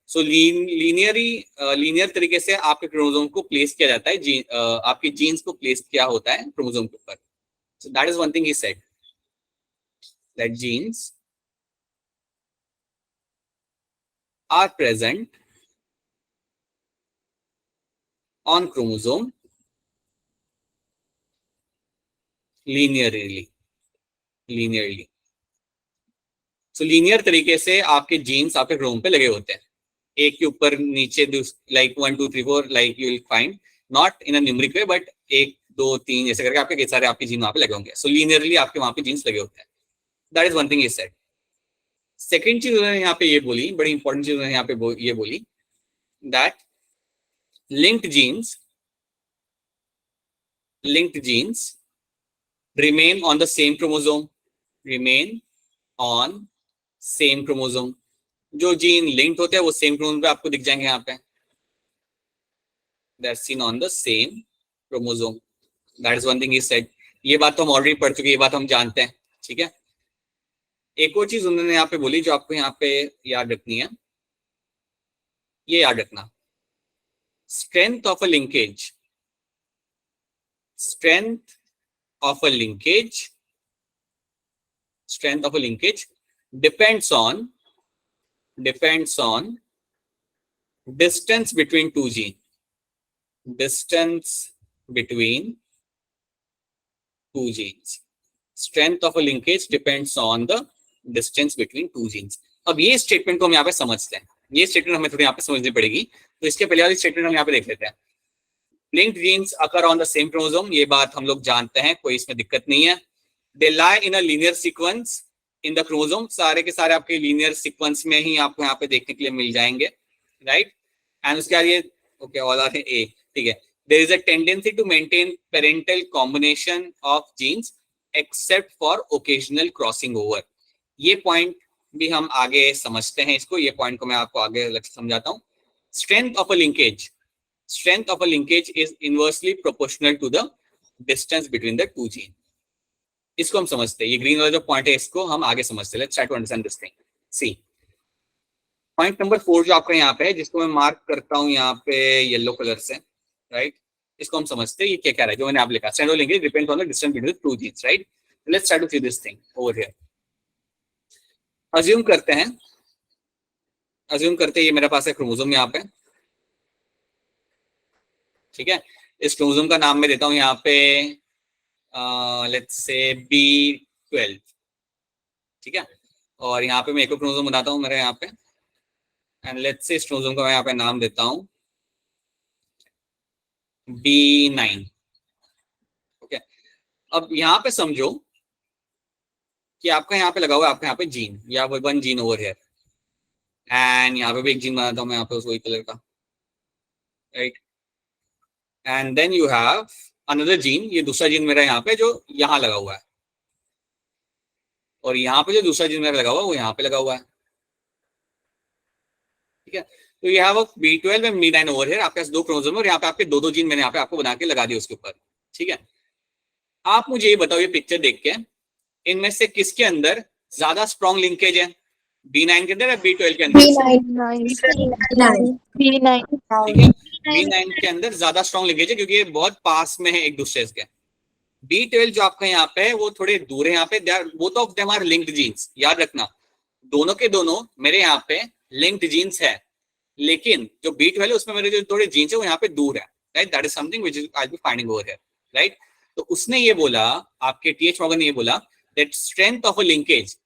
So linear तरीके से आपके क्रोमोसोम को प्लेस किया जाता है, आपके जीन्स को प्लेस किया होता है क्रोमोसोम के ऊपर. सो that is one thing he said that genes are present on chromosome linearly. So linear तरीके से आपके जीन्स आपके क्रोमोसोम पे लगे होते हैं, एक के ऊपर नीचे, like 1 2 3 4, like you will find not in a numeric way but 1 2 3 ऐसे करके आपके सारे आपके जीन वहां पे लगे होंगे. सो लिनियरली आपके वहां पे जीन्स लगे होते हैं. That is one thing he said. Second चीज उन्होंने यहाँ पे ये बोली, बड़ी इंपॉर्टेंट चीज उन्होंने यहाँ पे ये बोली that linked genes remain on the same chromosome. जो जीन लिंक्ड होते हैं वो सेम क्रोमोसोम पे आपको दिख जाएंगे यहाँ पे. They're seen on the same chromosome. That is one thing he said. ये बात तो हम ऑलरेडी पढ़ चुके हैं, ये बात हम जानते हैं. ठीक है. एक और चीज उन्होंने यहाँ पे बोली जो आपको यहाँ पे याद रखनी है, ये याद रखना, strength of a linkage depends on distance between two genes. Strength of a linkage depends on the distance between two genes. अब ये स्टेटमेंट को हम यहाँ पे समझते हैं. ये स्टेटमेंट हमें थोड़ी यहाँ पे समझनी पड़ेगी. तो इसके पहले वाली स्टेटमेंट हम यहाँ पे देख लेते हैं. Linked jeans occur on the same chromosome, ये बात हम लोग जानते हैं, कोई इसमें दिक्कत नहीं है. They lie in a linear sequence in the chromosome, सारे के सारे आपके लीनियर सीक्वेंस में ही आपको यहाँ पे देखने के लिए मिल जाएंगे. राइट. एंड उसके बाद ये ओके ऑल आर ए. ठीक है. There is a tendency to maintain parental combination of genes except for occasional crossing over. ये पॉइंट भी हम आगे समझते हैं इसको, ये पॉइंट को मैं आपको आगे समझाता हूँ. Strength of a linkage is inversely proportional to the distance between the two gene. इसको हम समझते हैं. ये ग्रीन वाला जो पॉइंट है इसको हम आगे समझते हैं. Let's try to understand this thing. See point number 4 जो आपका यहाँ पे है, जिसको मैं मार्क करता हूँ यहाँ पे येलो कलर से. राइट. इसको हम समझते हैं ये क्या कह रहा है जो मैंने आप लिखा. Strength of linkage depends on the distance between the two genes. Right. Let's try to see this thing over here. Assume करते हैं ये मेरे पास है क्रोमोसोम यहाँ पे. ठीक है. इस क्रोमोसोम का नाम मैं देता हूँ यहाँ पे लेट्स से B12. ठीक है. और यहाँ पे मैं एक और क्रोमोसोम बनाता हूँ मेरे यहाँ पे, एंड लेट्स से इस क्रोमोसोम का मैं यहाँ पे नाम देता हूँ B9. ओके. अब यहाँ पे समझो कि आपका यहाँ पे लगा हुआ है, आपका यहाँ पे जीन या one gene over here, and यहाँ पे भी एक जीन बनाता हूँ मैं यहाँ पे उस वही कलर का. Right. And then you have another gene. ये दूसरा जीन मेरा यहाँ पे जो यहाँ लगा हुआ है, और यहाँ पे जो दूसरा जीन मेरा लगा हुआ है वो यहाँ पे लगा हुआ है. ठीक है. तो you have B12 and B9 over here. आपके पास दो क्रोमोसोम और यहाँ पे आपके दो जीन मैंने यहाँ पे आपको बना के लगा दिया उसके ऊपर. ठीक है. आप मुझे ये बताओ, ये पिक्चर देख के इनमें से किसके अंदर ज्यादा स्ट्रॉन्ग लिंकेज है, B9 के अंदर या B12 के अंदर? B9. ठीक है. B9 के अंदर ज्यादा स्ट्रॉन्ग लिंकेज है क्योंकि ये बहुत पास में है एक दूसरे के. B12 जो आपका यहाँ पे है वो थोड़े दूर है. यहाँ पे both of them are linked genes. याद रखना दोनों के दोनों मेरे यहाँ पे लिंक्ड जीन्स है, लेकिन जो B12 है उसमें मेरे जो थोड़े जीन्स है वो यहाँ पे दूर है. Right. That is something which I will be finding over here. Right. तो उसने ये बोला, आपके टीएच मॉर्गन ने ये बोला that strength of a linkage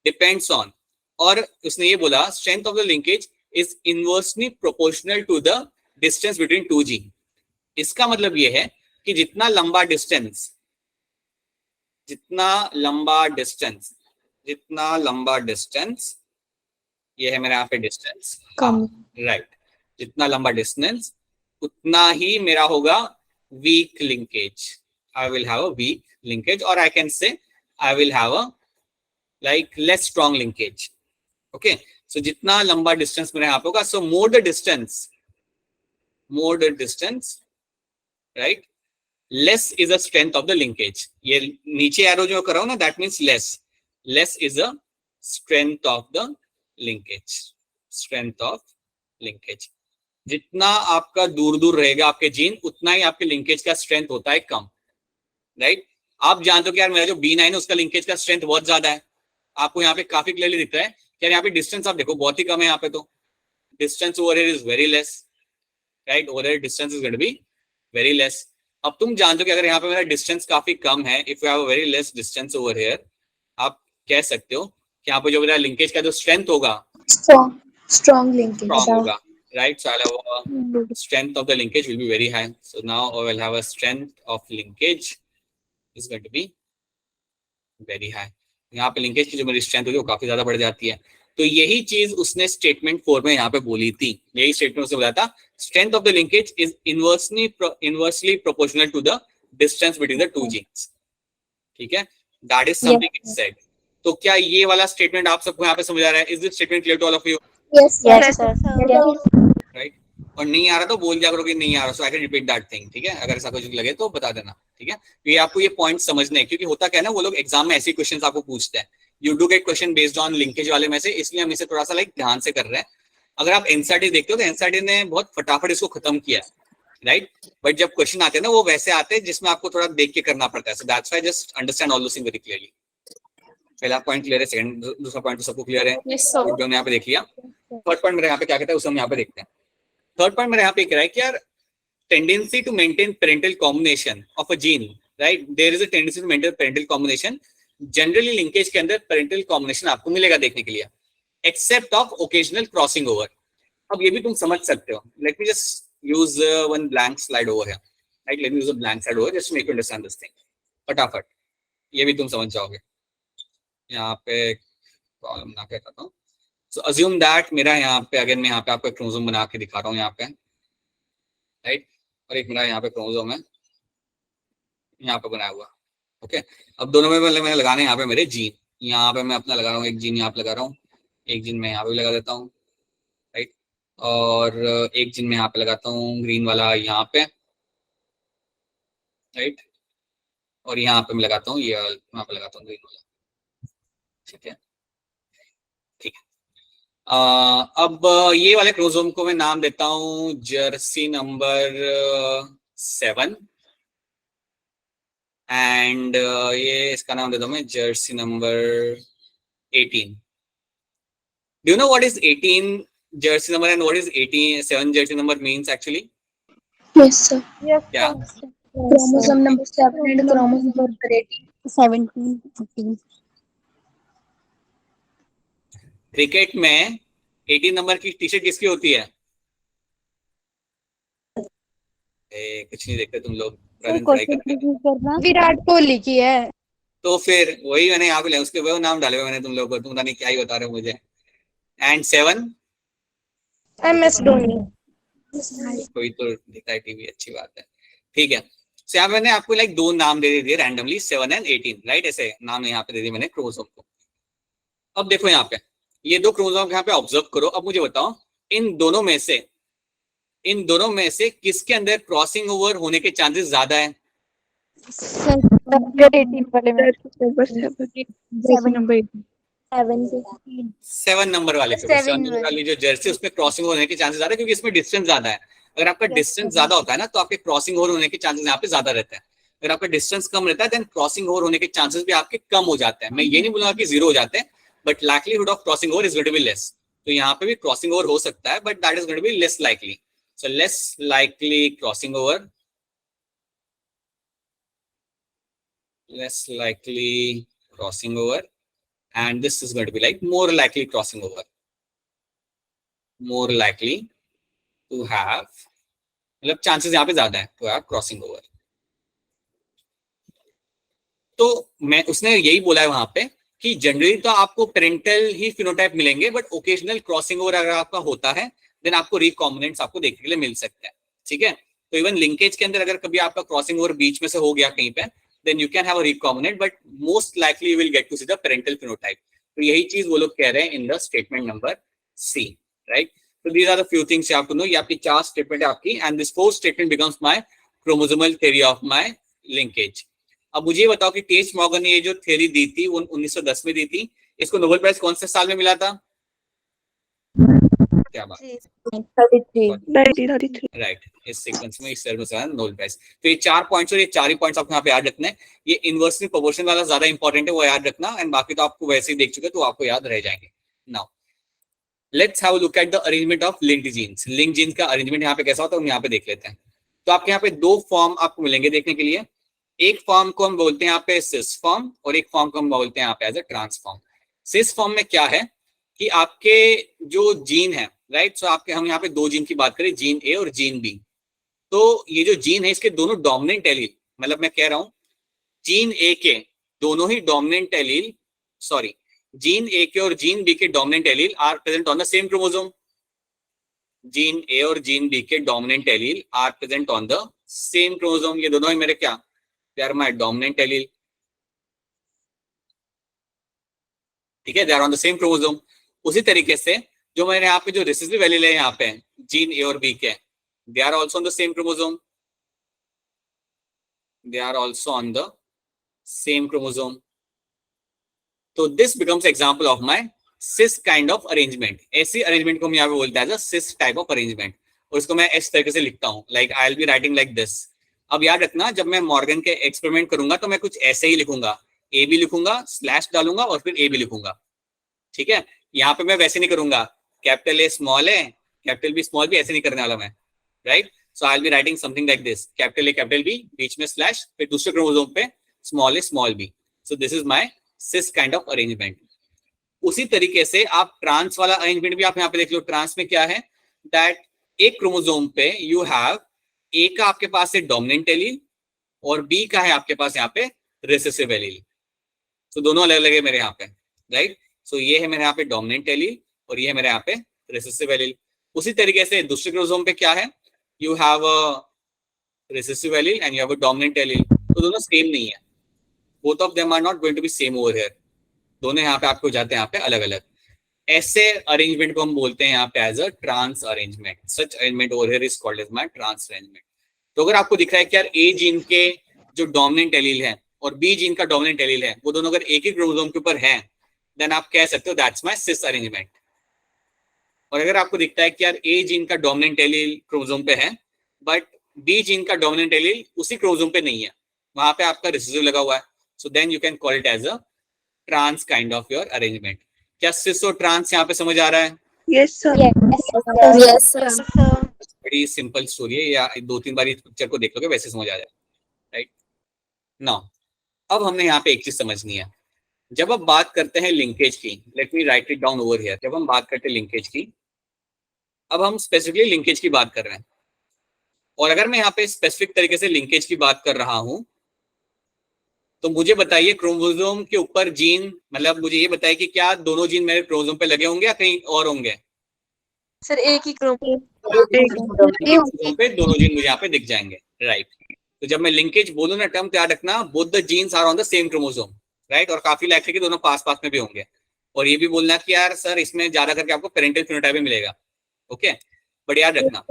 depends on, और उसने ये बोला strength of the linkage is inversely proportional to the distance between two gene. इसका मतलब ये है कि जितना लंबा डिस्टेंस, ये है मेरा यहाँ पे डिस्टेंस, राइट, जितना लंबा डिस्टेंस उतना ही मेरा होगा weak linkage. I will have a weak linkage, or I can say I will have a like less strong linkage. Okay, so जितना लंबा डिस्टेंस मेरा यहाँ पे होगा, so more the distance, right, less is the strength of the linkage. ये नीचे arrow जो कर रहा हूँ ना, that means less is a strength of the linkage. जितना आपका दूर दूर रहेगा आपके जीन, उतना ही आपके लिंकेज का स्ट्रेंथ होता है कम, राइट. आप जानते हो कि यार मेरा जो B9 है उसका लिंकेज का स्ट्रेंथ बहुत ज्यादा है. आपको यहाँ पे काफी क्लियरली दिख रहा है कि यार यहाँ पे डिस्टेंस आप देखो बहुत ही कम है. यहाँ पे तो distance over here is very less, right, over here distance is going to be very less. अब तुम जानते हो कि अगर यहाँ पे मेरा डिस्टेंस काफी कम है, if you have a very less distance over here, आप कह सकते हो कि यहाँ पे जो मेरा लिंकेज का जो स्ट्रेंथ होगा, strong linkage होगा, right. So I'll have a strength of the linkage will be very high. So now I will have a strength of linkage is going to be very high. यहाँ पे linkage की जो मेरी strength होगी वो काफी ज्यादा बढ़ जाती है. तो यही चीज उसने स्टेटमेंट 4 में यहाँ पे बोली थी. यही स्टेटमेंट उसने बोला था, strength of the linkage is inversely proportional to the distance between the two genes. ठीक है, that is something it said. तो क्या ये वाला स्टेटमेंट आप सबको यहाँ पे समझ आ रहा है? Is this statement clear to all of you? yes right. और नहीं आ रहा तो बोल दिया करो कि नहीं आ रहा, so I can repeat that thing. ठीक है, अगर ऐसा कुछ लगे तो बता देना. ठीक है, तो ये आपको ये पॉइंट समझने हैं, क्योंकि होता क्या है ना, वो लोग एग्जाम में ऐसे क्वेश्चंस आपको पूछते हैं. You do get question based on linkage वाले में से, इसलिए हम इसे थोड़ा सा लाइक ध्यान से कर रहे हैं. अगर आप एनसीईआरटी देखते हो तो एनसीईआरटी ने बहुत फटाफट इसको खत्म किया, राइट. बट जब क्वेश्चन आते हैं ना, वो वैसे आते हैं जिसमें आपको थोड़ा देख के करना पड़ता है. So that's why just understand all this thing very clearly. पहला पॉइंट क्लियर है, सेकंड दूसरा पॉइंट तो सबको क्लियर है. Yes, sir. हमने यहाँ पे देख लिया. थर्ड पॉइंट मेरे यहाँ पे क्या कहता है उसे हम यहाँ पे देखते हैं. थर्ड पॉइंट मेरे यहाँ पे कह रहा है कि यार tendency to maintain parental combination of a gene, right, there is a tendency to maintain parental combination. Generally linkage के अंदर पेरेंटल कॉम्बिनेशन आपको मिलेगा देखने के लिए, except of occasional crossing over. अब ये भी तुम समझ सकते हो. Let me just use one blank slide over here, right. Let me use a blank slide over just to make you understand this thing. फटाफट ये भी तुम समझ जाओगे. यहाँ पे प्रॉब्लम ना कहता हूँ. सो अज्यूम दैट मेरा यहाँ पे, अगेन मैं यहाँ पे आपको क्रोमोसोम बना के दिखा रहा हूँ यहाँ पे, राइट. और एक मेरा यहाँ पे क्रोमोसोम है यहाँ पे बनाया हुआ. ओके, अब दोनों में मैंने लगाने यहाँ पे मेरे जीन. यहाँ पे मैं अपना लगा रहा हूँ, एक जीन यहाँ पे लगा रहा हूँ, एक जीन मैं यहाँ पे लगा देता हूँ, राइट. और एक जीन मैं यहाँ पे लगाता हूँ ग्रीन वाला यहाँ पे, राइट. और यहाँ पे मैं लगाता हूँ ये यहाँ पे लगाता हूँ ग्रीन वाला. ठीक है, ठीक है. अब ये वाले क्रोमोसोम को मैं नाम देता हूँ जर्सी नंबर 7, एंड ये इसका नाम देता हूँ मैं Jersey number 18. Do you know what is 18 jersey number and what is 7 jersey number means actually? yes sir Yeah. chromosome number 7 and chromosome number 18 17, 15. Cricket में 18 नंबर की टी शर्ट किसकी होती है? कुछ नहीं देखते तुम लोग. विराट कोहली की है. तो फिर वही मैंने यहाँ पे लिया, उसके वो नाम डाले हुए मैंने तुम लोग को. तुम पता नहीं क्या ही बता रहे हो मुझे. And 7 MS Dhoni. कोई तो देखता है टीवी, अच्छी बात है. ठीक है, सो यहाँ मैंने आपको लाइक दो नाम दे दिए रैंडमली, 7 एंड 18, राइट. ऐसे नाम यहाँ पे दे दिए मैंने क्रोमोसोम को. अब देखो यहाँ पे ये दो क्रोमोसोम यहाँ पे ऑब्जर्व करो. अब मुझे बताओ इन दोनों में से किसके अंदर क्रॉसिंग ओवर होने के चांसेस ज्यादा है? 18 वाले में. 7 नंबर वाले पे. 7 नंबर वाली जो जर्सी उसमें क्रॉसिंग ओवर होने के चांसेस ज्यादा है, क्योंकि इसमें डिस्टेंस ज्यादा है. अगर आपका डिस्टेंस ज्यादा होता है ना, तो आपके क्रॉसिंग ओवर होने के चांसेस यहाँ पे ज्यादा रहते हैं. अगर आपका डिस्टेंस कम रहता है देन क्रॉसिंग ओवर होने के चांसेस भी आपके कम हो जाते हैं. मैं ये नहीं बोलूंगा कि 0 हो जाते हैं, but likelihood of crossing over is going to be less. तो यहाँ पे भी क्रॉसिंग ओवर हो सकता है, but that is going to be less likely. So less likely crossing over, less likely crossing over, and this is going to be like more likely crossing over, more likely to have, मतलब chances यहाँ पे ज्यादा है to have crossing over. तो मैं उसने यही बोला है वहां पे कि जनरली तो आपको पेरेंटल ही फिनोटाइप मिलेंगे, बट ओकेजनल क्रॉसिंग ओवर अगर आपका होता है देन आपको रिकॉम्बिनेंट्स आपको देखने के लिए मिल सकते हैं, ठीक है। तो इवन लिंकेज के अंदर अगर कभी आपका क्रॉसिंग ओवर बीच में से हो गया कहीं पे, then you can have a recombinant, but most likely you will get to see the parental phenotype. तो यही चीज वो लोग कह रहे हैं in the statement number C, right. So these are the few things you have to know. ये आपकी 4 स्टेटमेंट है आपकी, and this fourth statement becomes my chromosomal theory of my linkage. अब मुझे बताओ कि टेस्ट मॉर्गन ने ये जो थ्योरी दी थी वो 1910 में दी थी, इसको नोबेल प्राइज कौन से साल में मिला था? क्या बात, 33 राइट, इस सीक्वेंस में इस सर्व में नोबेल प्राइज। तो ये 4 पॉइंट्स और ये 4 ही पॉइंट्स आपको यहाँ पे याद रखना है। ये इनवर्सली प्रोपोर्शनल वाला ज्यादा इंपॉर्टेंट है, वो याद रखना, एंड बाकी तो आपको वैसे ही देख चुके तो आपको याद रह जाएंगे। Now let's have a look at the arrangement of linked genes. Linked genes का अरेंजमेंट यहाँ पे कैसा होता है हम यहाँ पे देख लेते हैं। तो आपके यहाँ पे 2 फॉर्म आपको मिलेंगे देखने के लिए। एक फॉर्म को हम बोलते हैं यहाँ पे सिस फॉर्म, और एक फॉर्म को हम बोलते हैं यहाँ पे as a trans form. Cis form में क्या है कि आपके जो जीन है, राइट, सो आपके हम यहाँ पे 2 जीन की बात करें, जीन ए और जीन बी। तो ये जो जीन है इसके दोनों डोमिनेंट एलील, मतलब मैं कह रहा हूं जीन ए के दोनों ही dominant allele, sorry, gene A के और जीन बी के dominant allele are present on the same chromosome. Gene A और जीन बी के dominant allele are present on the same chromosome. ये दोनों ही मेरे क्या, they are my dominant allele, ठीक है, they are on the same chromosome. उसी तरीके से जो मेरे यहाँ पे जो रिसेसिव एलील है यहाँ पे जीन ए और बी के, they are also on the same chromosome, they are also on the same chromosome. तो this becomes example of my cis kind of arrangement. ऐसी अरेंजमेंट को हम यहाँ पे बोलते हैं सिस टाइप ऑफ अरेंजमेंट, और इसको मैं इस तरीके से लिखता हूँ, like I will be writing like this. अब याद रखना जब मैं मॉर्गन के एक्सपेरिमेंट करूंगा तो मैं कुछ ऐसे ही लिखूंगा, ए भी लिखूंगा, स्लैश डालूंगा और फिर ए भी लिखूंगा, ठीक है। यहाँ पे मैं वैसे नहीं करूंगा, कैपिटल ए स्मॉल है, कैपिटल बी स्मॉल भी, ऐसे नहीं करने वाला मैं, right. So I will be writing something like this, capital A capital B, बीच में स्लैश, फिर दूसरे क्रोमोसोम पे small A small B. So this is my cis kind of arrangement. उसी तरीके से आप ट्रांस वाला अरेंजमेंट भी आप यहाँ पे देख लो। ट्रांस में क्या है, दैट एक क्रोमोसोम पे यू हैव ए का आपके पास है डोमिनेंट एलील और बी का है आपके पास यहाँ पे रिसेसिव एलील। तो दोनों अलग अलग है मेरे यहाँ पे, राइट। सो ये है मेरे यहाँ पे डोमिनेंट एलील और ये है मेरे यहाँ पे रिसेसिव एलील। उसी तरीके से दूसरे क्रोमोसोम पे क्या है, you have a recessive allele and you have a dominant allele. तो दोनों सेम नहीं है, both of them are not going to be same over here, दोनों यहाँ पे आपको जाते हैं यहाँ पे अलग अलग। ऐसे अरेंजमेंट को हम बोलते हैं यहाँ पे as a trans arrangement. Such arrangement over here is called as my trans arrangement. तो अगर आपको दिख रहा है कि यार ए जीन के जो डोमिनेंट एलील है और बी जीन का डोमिनेंट एलील है, वो दोनों अगर एक ही क्रोमोसोम के ऊपर हैं, देन आप कह सकते हो दैट्स माय सिस अरेंजमेंट। और अगर आपको दिखता है कि यार ए जीन का डोमिनेंट एलील क्रोमोसोम पे है बट बी जीन का डोमिनेंट एलील उसी क्रोमोसोम पे नहीं है, वहां पे आपका रिसेसिव लगा हुआ है, so then you can call it as a trans kind of your arrangement. क्या सिस और ट्रांस यहाँ पे समझ आ रहा है? Yes sir. Yes sir. बड़ी सिंपल स्टोरी है, या 2-3 बार इस पिक्चर को देख लोगे वैसे समझ आ जाए, राइट। नाउ अब हमने यहाँ पे एक चीज समझनी है। जब हम बात करते हैं लिंकेज की, let me right it down over here. जब हम बात करते हैं लिंकेज की, अब हम स्पेसिफिकली लिंकेज की बात कर रहे हैं, और अगर मैं यहाँ पे स्पेसिफिक तरीके से लिंकेज की बात कर रहा हूं तो मुझे बताइए क्रोमोसोम के ऊपर जीन, मतलब मुझे ये बताइए कि क्या दोनों जीन मेरे क्रोमोसोम पे लगे होंगे या कहीं और होंगे? सर एक ही क्रोमोसोम पे दोनों जीन मुझे यहाँ पे दिख जाएंगे, राइट। तो जब मैं लिंकेज बोलूँ ना टर्म, याद रखना both the genes are on the same chromosome, right, और काफी लाइक है कि दोनों पास पास में भी होंगे। और ये भी बोलना कि यार सर इसमें ज्यादा करके आपको पेरेंटल फिनोटाइप मिलेगा, ओके। बट याद रखना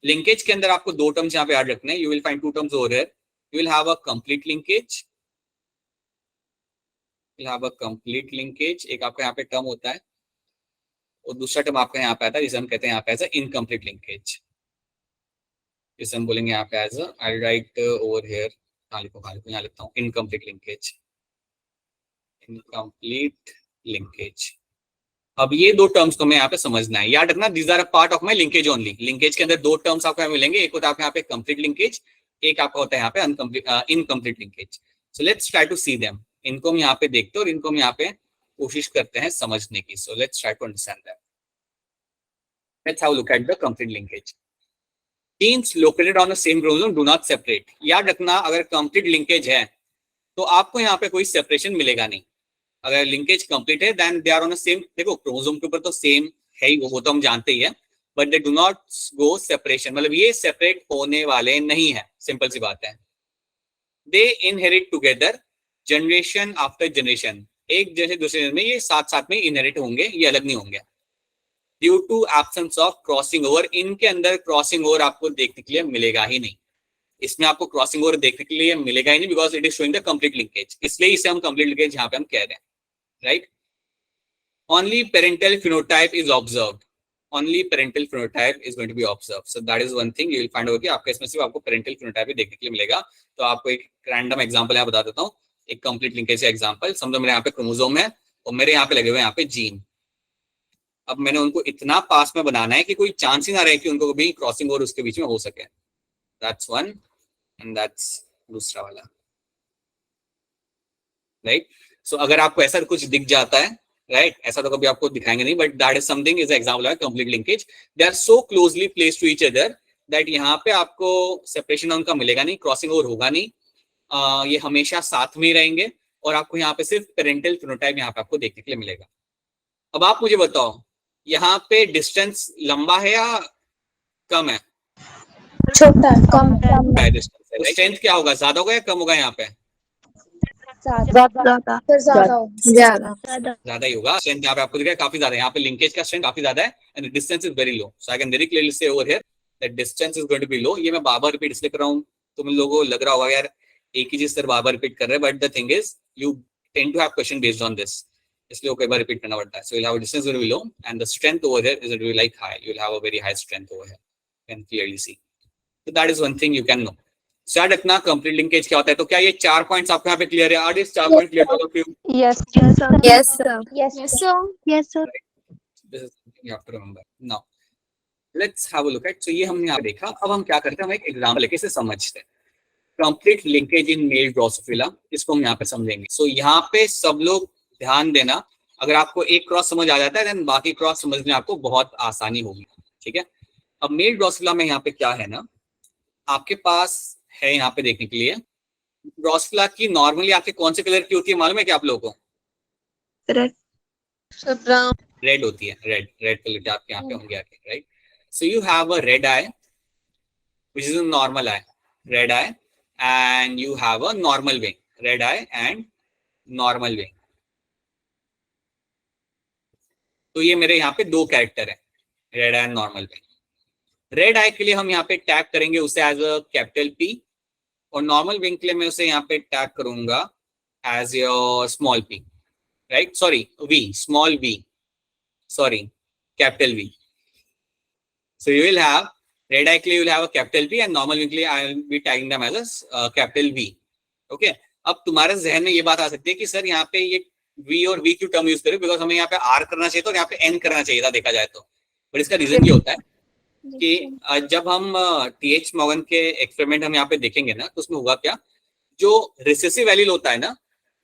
लिंकेज के अंदर आपको 2 टर्म्स यहाँ पे याद रखने हैं। You will find 2 terms over here. You will have a complete linkage, have a complete linkage, एक आपका यहाँ पे टर्म होता है, और दूसरा टर्म आपका यहाँ पे आता है जिसे हम कहते हैं यहाँ पे एज इनकम्प्लीट लिंकेज। जिसे हम बोलेंगे यहाँ पे as I write over here, कहाँ लिखूं यहाँ लिखता हूँ इनकम्प्लीट लिंकेज, इनकम्प्लीट लिंकेज। अब ये 2 टर्म्स को मैं यहाँ पे समझना है, याद रखना these are a part of my linkage only. Linkage के अंदर 2 टर्म्स आपको यहाँ मिलेंगे, एक होता है आपके यहाँ पे कंप्लीट लिंकेज, एक आपका होता है यहाँ पे incomplete linkage. So let's try to see them. इनको हम यहाँ पे देखते हैं और इनको हम यहाँ पे कोशिश करते हैं समझने की। So let's try to understand that. Let's have a look at the complete linkage. Genes located on the same chromosome do not separate. याद रखना अगर कंप्लीट लिंकेज है तो आपको यहाँ पे कोई सेपरेशन मिलेगा नहीं। अगर लिंकेज कंप्लीट है then they are on same, देखो क्रोमोसोम के ऊपर तो सेम है ही, वो तो हम जानते ही है, but they do not go separation, मतलब ये सेपरेट होने वाले नहीं है, सिंपल सी बात है। They inherit together generation after generation, एक जैसे दूसरे में ये साथ साथ में इनहेरिट होंगे, ये अलग नहीं होंगे। Due to absence of crossing over, इनके अंदर क्रॉसिंग ओवर आपको देखने के लिए मिलेगा ही नहीं, इसमें आपको क्रॉसिंग ओवर देखने के लिए मिलेगा ही नहीं, because it is showing the complete linkage, इसलिए इसे हम कंप्लीट लिंकेज यहाँ पे हम कह रहे हैं, right. Only parental phenotype is observed, only parental phenotype is going to be observed, so that is one thing you will find out कि आपका इसमें सिर्फ आपको पेरेंटल फिनोटाइप ही देखने के लिए मिलेगा। तो आपको एक रैंडम एग्जांपल यहाँ बता देता हूँ, एक कंप्लीट लिंकेज का एग्जांपल। समझो मेरे यहाँ पे क्रोमोसोम है और मेरे यहाँ पे लगे हुए यहाँ पे जीन, अब मैंने उनको इतना पास में बनाना है कि कोई चांस ही ना रहे कि उनको भी क्रॉसिंग ओवर उसके बीच में हो सके, दैट्स वन एंड दैट्स दूसरा वाला, राइट। सो अगर आपको ऐसा कुछ दिख जाता है, राइट, ऐसा तो कभी आपको दिखाएंगे नहीं, but that is something, is example of complete linkage. They are so closely placed to each other that यहाँ पे आपको सेपरेशन उनका मिलेगा नहीं, क्रॉसिंग ओवर होगा नहीं, ये हमेशा साथ में ही रहेंगे, और आपको यहाँ पे सिर्फ पेरेंटल फिनोटाइप यहाँ पे आपको देखने के लिए मिलेगा। अब आप मुझे बताओ यहाँ पे डिस्टेंस लंबा है या कम है? छोटा है, कम है। डिस्टेंस, स्ट्रेंथ क्या होगा, ज्यादा होगा या कम होगा? यहाँ पे ज्यादा ज्यादा ही होगा, स्ट्रेंथ यहाँ पे आपको दिख रहा है काफी ज्यादा है, यहाँ पे लिंकेज का स्ट्रेंथ काफी ज्यादा है and distance is very low, so I can very clearly see over here that distance is going to be low. ये मैं बार-बार रिपीट इसलिए कर रहा हूँ, तुम लोगों को लग रहा होगा यार एक ही चीज सर बार-बार रिपीट कर रहे हैं, but the thing is you tend to have question based on this, इसलिए वो कई बार रिपीट करना पड़ता है। So you have distance going to be low and the strength over here is going like high, you will have a very high strength over here, can clearly see. So that is one thing you can know. याद रखना complete linkage क्या होता है। तो क्या ये 4 points आपको यहाँ पे क्लियर है? Are this 4 point clear all of you? Yes, Yes, sir. yes, sir. This is something you have to remember. Now let's have a look at. So ये हमने यहाँ देखा, अब हम क्या करते हैं, हम एक एग्जाम्पल लेके इसे समझते हैं। Complete linkage in male Drosophila, इसको हम यहाँ पे समझेंगे। सो यहाँ पे सब लोग ध्यान देना, अगर आपको एक क्रॉस समझ आ जाता है देन बाकी क्रॉस समझने आपको बहुत आसानी होगी, ठीक है। अब मेल ड्रोसोफिला में यहाँ पे क्या है ना, आपके पास है यहाँ पे देखने के लिए, ड्रोसोफिला की नॉर्मली आपके कौन से कलर की होती है मालूम है क्या आप लोगों को? ब्राउन, रेड होती है, रेड कलर के आपके यहाँ पे होंगे आके, right. So you have a red eye which is a normal eye, red eye, and you have a normal wing, red eye and normal wing. तो ये मेरे यहाँ पे दो कैरेक्टर है, red eye and normal wing. Red eye के लिए हम यहाँ पे टैग करेंगे उसे एज अ कैपिटल पी, और नॉर्मल विंग के लिए मैं उसे यहाँ पे टैग करूंगा as your small P, right, sorry V, small V, sorry capital V. So you will have red eye के लिए you will have a capital P and normal wing के लिए I will be tagging them as a capital V, okay. अब तुम्हारे जहन में ये बात आ सकती है कि सर यहाँ पे ये वी और वी क्यों टर्म यूज करें, बिकॉज हमें यहाँ पे आर करना चाहिए था और यहाँ पे एन करना चाहिए था देखा जाए तो, बट इसका रीजन ये होता है कि जब हम टीएच मॉर्गन के एक्सपेरिमेंट हम यहाँ पे देखेंगे ना, तो उसमें होगा क्या, जो रिसेसिव एलील होता है ना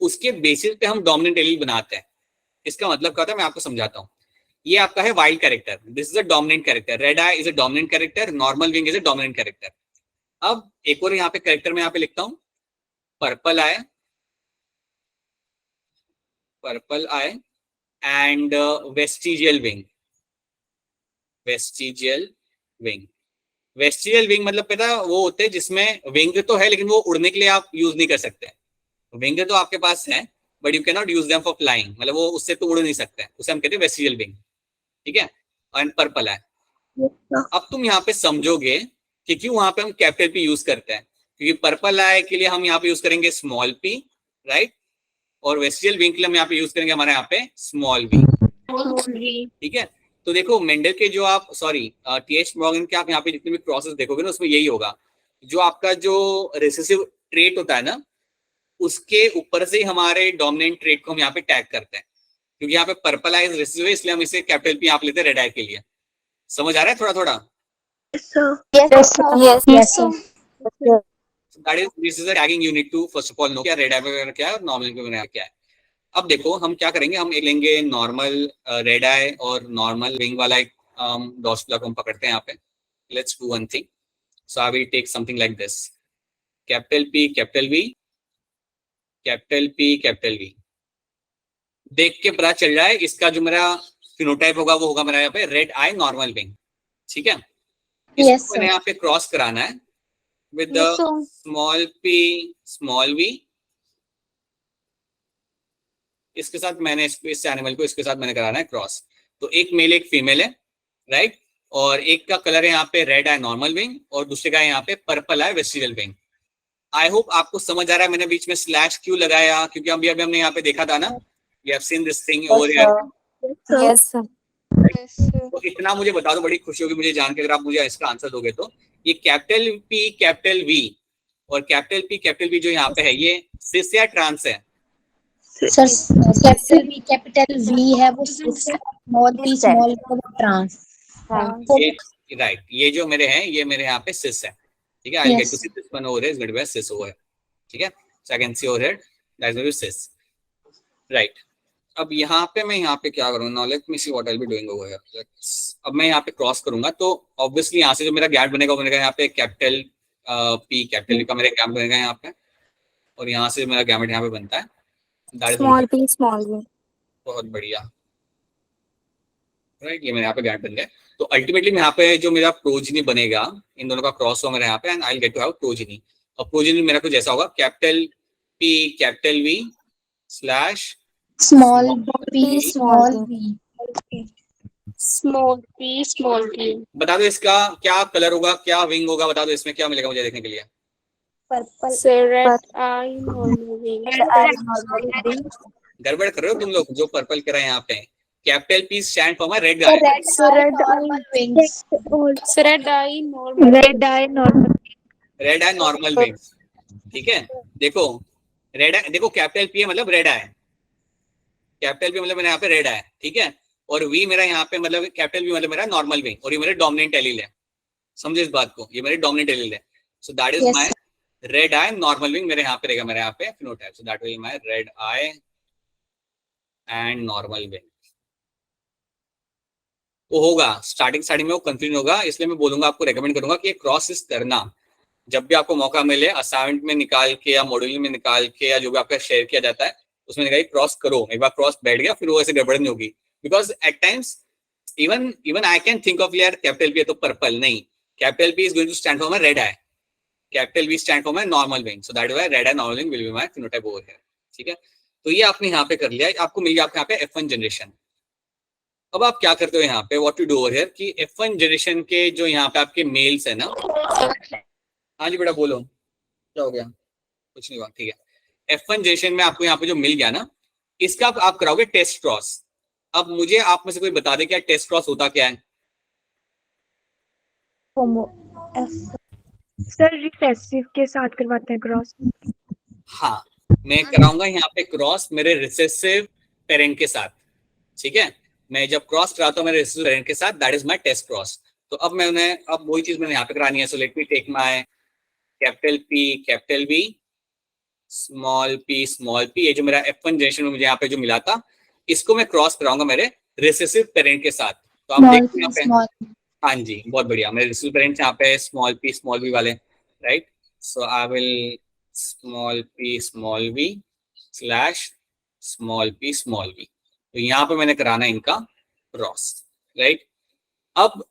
उसके बेसिस पे हम डोमिनेंट एलील बनाते हैं। इसका मतलब क्या होता है मैं आपको समझाता हूँ। ये आपका है wild character, this is a dominant character, red I is a dominant character, normal wing is a dominant character. अब एक और यहाँ पे कैरेक्टर में यहाँ पे लिखता हूँ, purple I, purple eye and vestigial wing, vestigial wing. Vestigial wing मतलब पता वो होते हैं जिसमें विंग तो है लेकिन वो उड़ने के लिए आप यूज नहीं कर सकते। विंग तो आपके पास है but you can not use them for flying, मतलब वो उससे तो उड़ नहीं सकते, उसे हम कहते हैं वेस्टिजियल विंग, ठीक है। एंड पर्पल है। अब तुम यहाँ पे समझोगे कि क्यों वहां पे हम कैपिटल पी यूज करते हैं, क्योंकि पर्पल आई के लिए हम यहाँ पे यूज करेंगे स्मॉल पी, राइट, और वेस्टिजियल विंग के लिए हम यहाँ पे यूज करेंगे हमारे यहाँ पे स्मॉल वी, ठीक है। तो देखो मेंडल के जो आप सॉरी टीएच मॉर्गन के आप यहाँ पे जितने भी प्रोसेस देखोगे ना उसमें यही होगा, जो आपका जो रिसेसिव ट्रेट होता है ना उसके ऊपर से हमारे डोमिनेंट ट्रेट को हम यहाँ पे टैग करते हैं, क्योंकि यहाँ पे पर्पल आई रिसेसिव है इसलिए हम इसे कैपिटल पी यहाँ पे लेते हैं रेड आई के लिए। समझ आ रहा है थोड़ा थोड़ा? That is this is a tagging you need to first of all know क्या रेड आई वगैरह क्या है और नॉर्मल वगैरह क्या है। अब देखो हम क्या करेंगे, हम लेंगे नॉर्मल रेड आई और नॉर्मल विंग वाला एक ड्रोसोफिला को हम पकड़ते हैं यहाँ पे। Let's do one thing, so I will take something like this, capital P, capital V, capital P capital V, देख के पता चल रहा है इसका जो मेरा फिनोटाइप होगा वो होगा मेरा यहाँ पे रेड आई नॉर्मल विंग। ठीक है, Yes, इसको मैंने sir. यहाँ पे क्रॉस कराना है with the Yes, sir. Small P small V. इसके साथ मैंने इस एनिमल को इसके साथ मैंने कराना है क्रॉस। तो एक मेल एक फीमेल है, राइट, और एक का कलर है यहाँ पे रेड आई नॉर्मल विंग और दूसरे का यहाँ पे purple I vestigial wing. I hope आपको समझ आ रहा है मैंने बीच में स्लैश क्यों लगाया, क्योंकि अभी अभी हमने यहाँ पे देखा था ना, we have seen this thing over here. Yes sir. तो इतना मुझे बता दो, बड़ी खुशी होगी मुझे जान के अगर आप मुझे इसका आंसर दोगे तो। ये कैपिटल पी कैपिटल वी और कैपिटल वी जो यहाँ पे है ये सिस या ट्रांस है? Sir capital V capital V है वो स्मॉल p स्मॉल वो ट्रांस। ये राइट, ये जो मेरे हैं ये मेरे यहाँ पे सिस है। ठीक है, I get to see this one over is going to be cis over. ठीक है, so I can see over here that is going to be cis, right. अब यहाँ पे मैं यहाँ पे क्या करूँ, now let me see what I will be doing over here. अब मैं यहाँ पे क्रॉस करूंगा तो ऑब्वियसली यहाँ से जो मेरा गैप बनेगा वो बनेगा यहाँ पे कैपिटल पी कैपिटल का मेरा गैप बनेगा यहाँ पे, और यहाँ से मेरा गैमेट यहाँ पे बनता है स्मॉल पी स्मॉल वी। बहुत बढ़िया, राइट, ये मेरे यहाँ पे गैप बन गया। तो अल्टीमेटली यहाँ पे जो मेरा प्रोजिनी बनेगा इन दोनों का क्रॉस होगा मेरे यहाँ पे and I will get to have progeny. और प्रोजिनी मेरा कुछ ऐसा होगा capital P capital V slash small p small v। Small P small V. बता दो इसका क्या कलर होगा, क्या विंग होगा, बता दो इसमें क्या मिलेगा मुझे देखने के लिए। Purple sir red eye normal wing. गड़बड़ कर रहे हो तुम लोग, जो पर्पल कह रहे हैं यहाँ पे capital P stand for red guy, red eye normal Red eye normal. Red eye normal wings. ठीक है, देखो रेड आई, देखो कैपिटल पी है मतलब रेड आई, कैपिटल पी मतलब मेरा यहाँ पे रेड आई, ठीक है, और वी मेरा यहाँ पे मतलब कैपिटल वी मतलब मेरा नॉर्मल विंग, और ये मेरे डोमिनेंट एलील है। समझे इस बात को, ये मेरे डोमिनेंट एलील है। So that is my red eye normal wing, मेरे यहाँ पे रहेगा मेरे यहाँ पे phenotype. So that will my red eye and normal wing. वो होगा स्टार्टिंग में वो कंफ्यूजन होगा, इसलिए मैं बोलूंगा आपको रेकमेंड करूंगा कि क्रॉस करना जब भी आपको मौका मिले, असाइनमेंट में निकाल के या मॉड्यूल में निकाल के या जो भी आपका शेयर किया जाता है उसमें निकाल क्रॉस करो। एक बार क्रॉस बैठ गया फिर वो ऐसे गड़बड़ नहीं होगी, because at times even I can think of यार कैपिटल पी है तो पर्पल नहीं, capital P is going to stand for my red eye, capital V stand for my normal wing. So that is why red eye normal wing will be my phenotype over here. ठीक है, तो ये आपने यहाँ पे कर लिया, आपको मिल गया आपके यहाँ पे F1 जनरेशन। अब आप क्या करते हो यहाँ पे, what you do over here कि F1 जनरेशन के जो यहाँ पे आपके मेल्स है ना, हाँ जी बेटा बोलो क्या हो गया, कुछ नहीं हुआ, ठीक है। F1 जनरेशन में आपको यहाँ पे जो मिल गया ना, इसका आप कराओगे टेस्ट क्रॉस। अब मुझे आप में से कोई बता दे क्या टेस्ट क्रॉस होता क्या है? सर रिसेसिव के साथ करवाते हैं क्रॉस। हाँ, मैं कराऊंगा यहाँ पे क्रॉस मेरे रिसेसिव पेरेंट के साथ। ठीक है, मैं जब क्रॉस कराता हूँ मेरे रिसेसिव पेरेंट के साथ, that is my test cross. तो अब मैं उन्हें, अब वही चीज मैंने यहाँ पे करानी है। So let me take my capital P capital V small P, ये जो मेरा F1 जनरेशन में मुझे यहाँ पे जो मिला था, इसको मैं क्रॉस कराऊंगा मेरे रिसेसिव पेरेंट के साथ। तो आप देखते हैं यहाँ पे, हाँ जी बहुत बढ़िया, मेरे रिसेसिव पेरेंट्स यहाँ पे स्मॉल पी वाले, right. So I will small V slash small P. तो यहाँ पे मैंने कराना है इनका क्रॉस, राइट। अब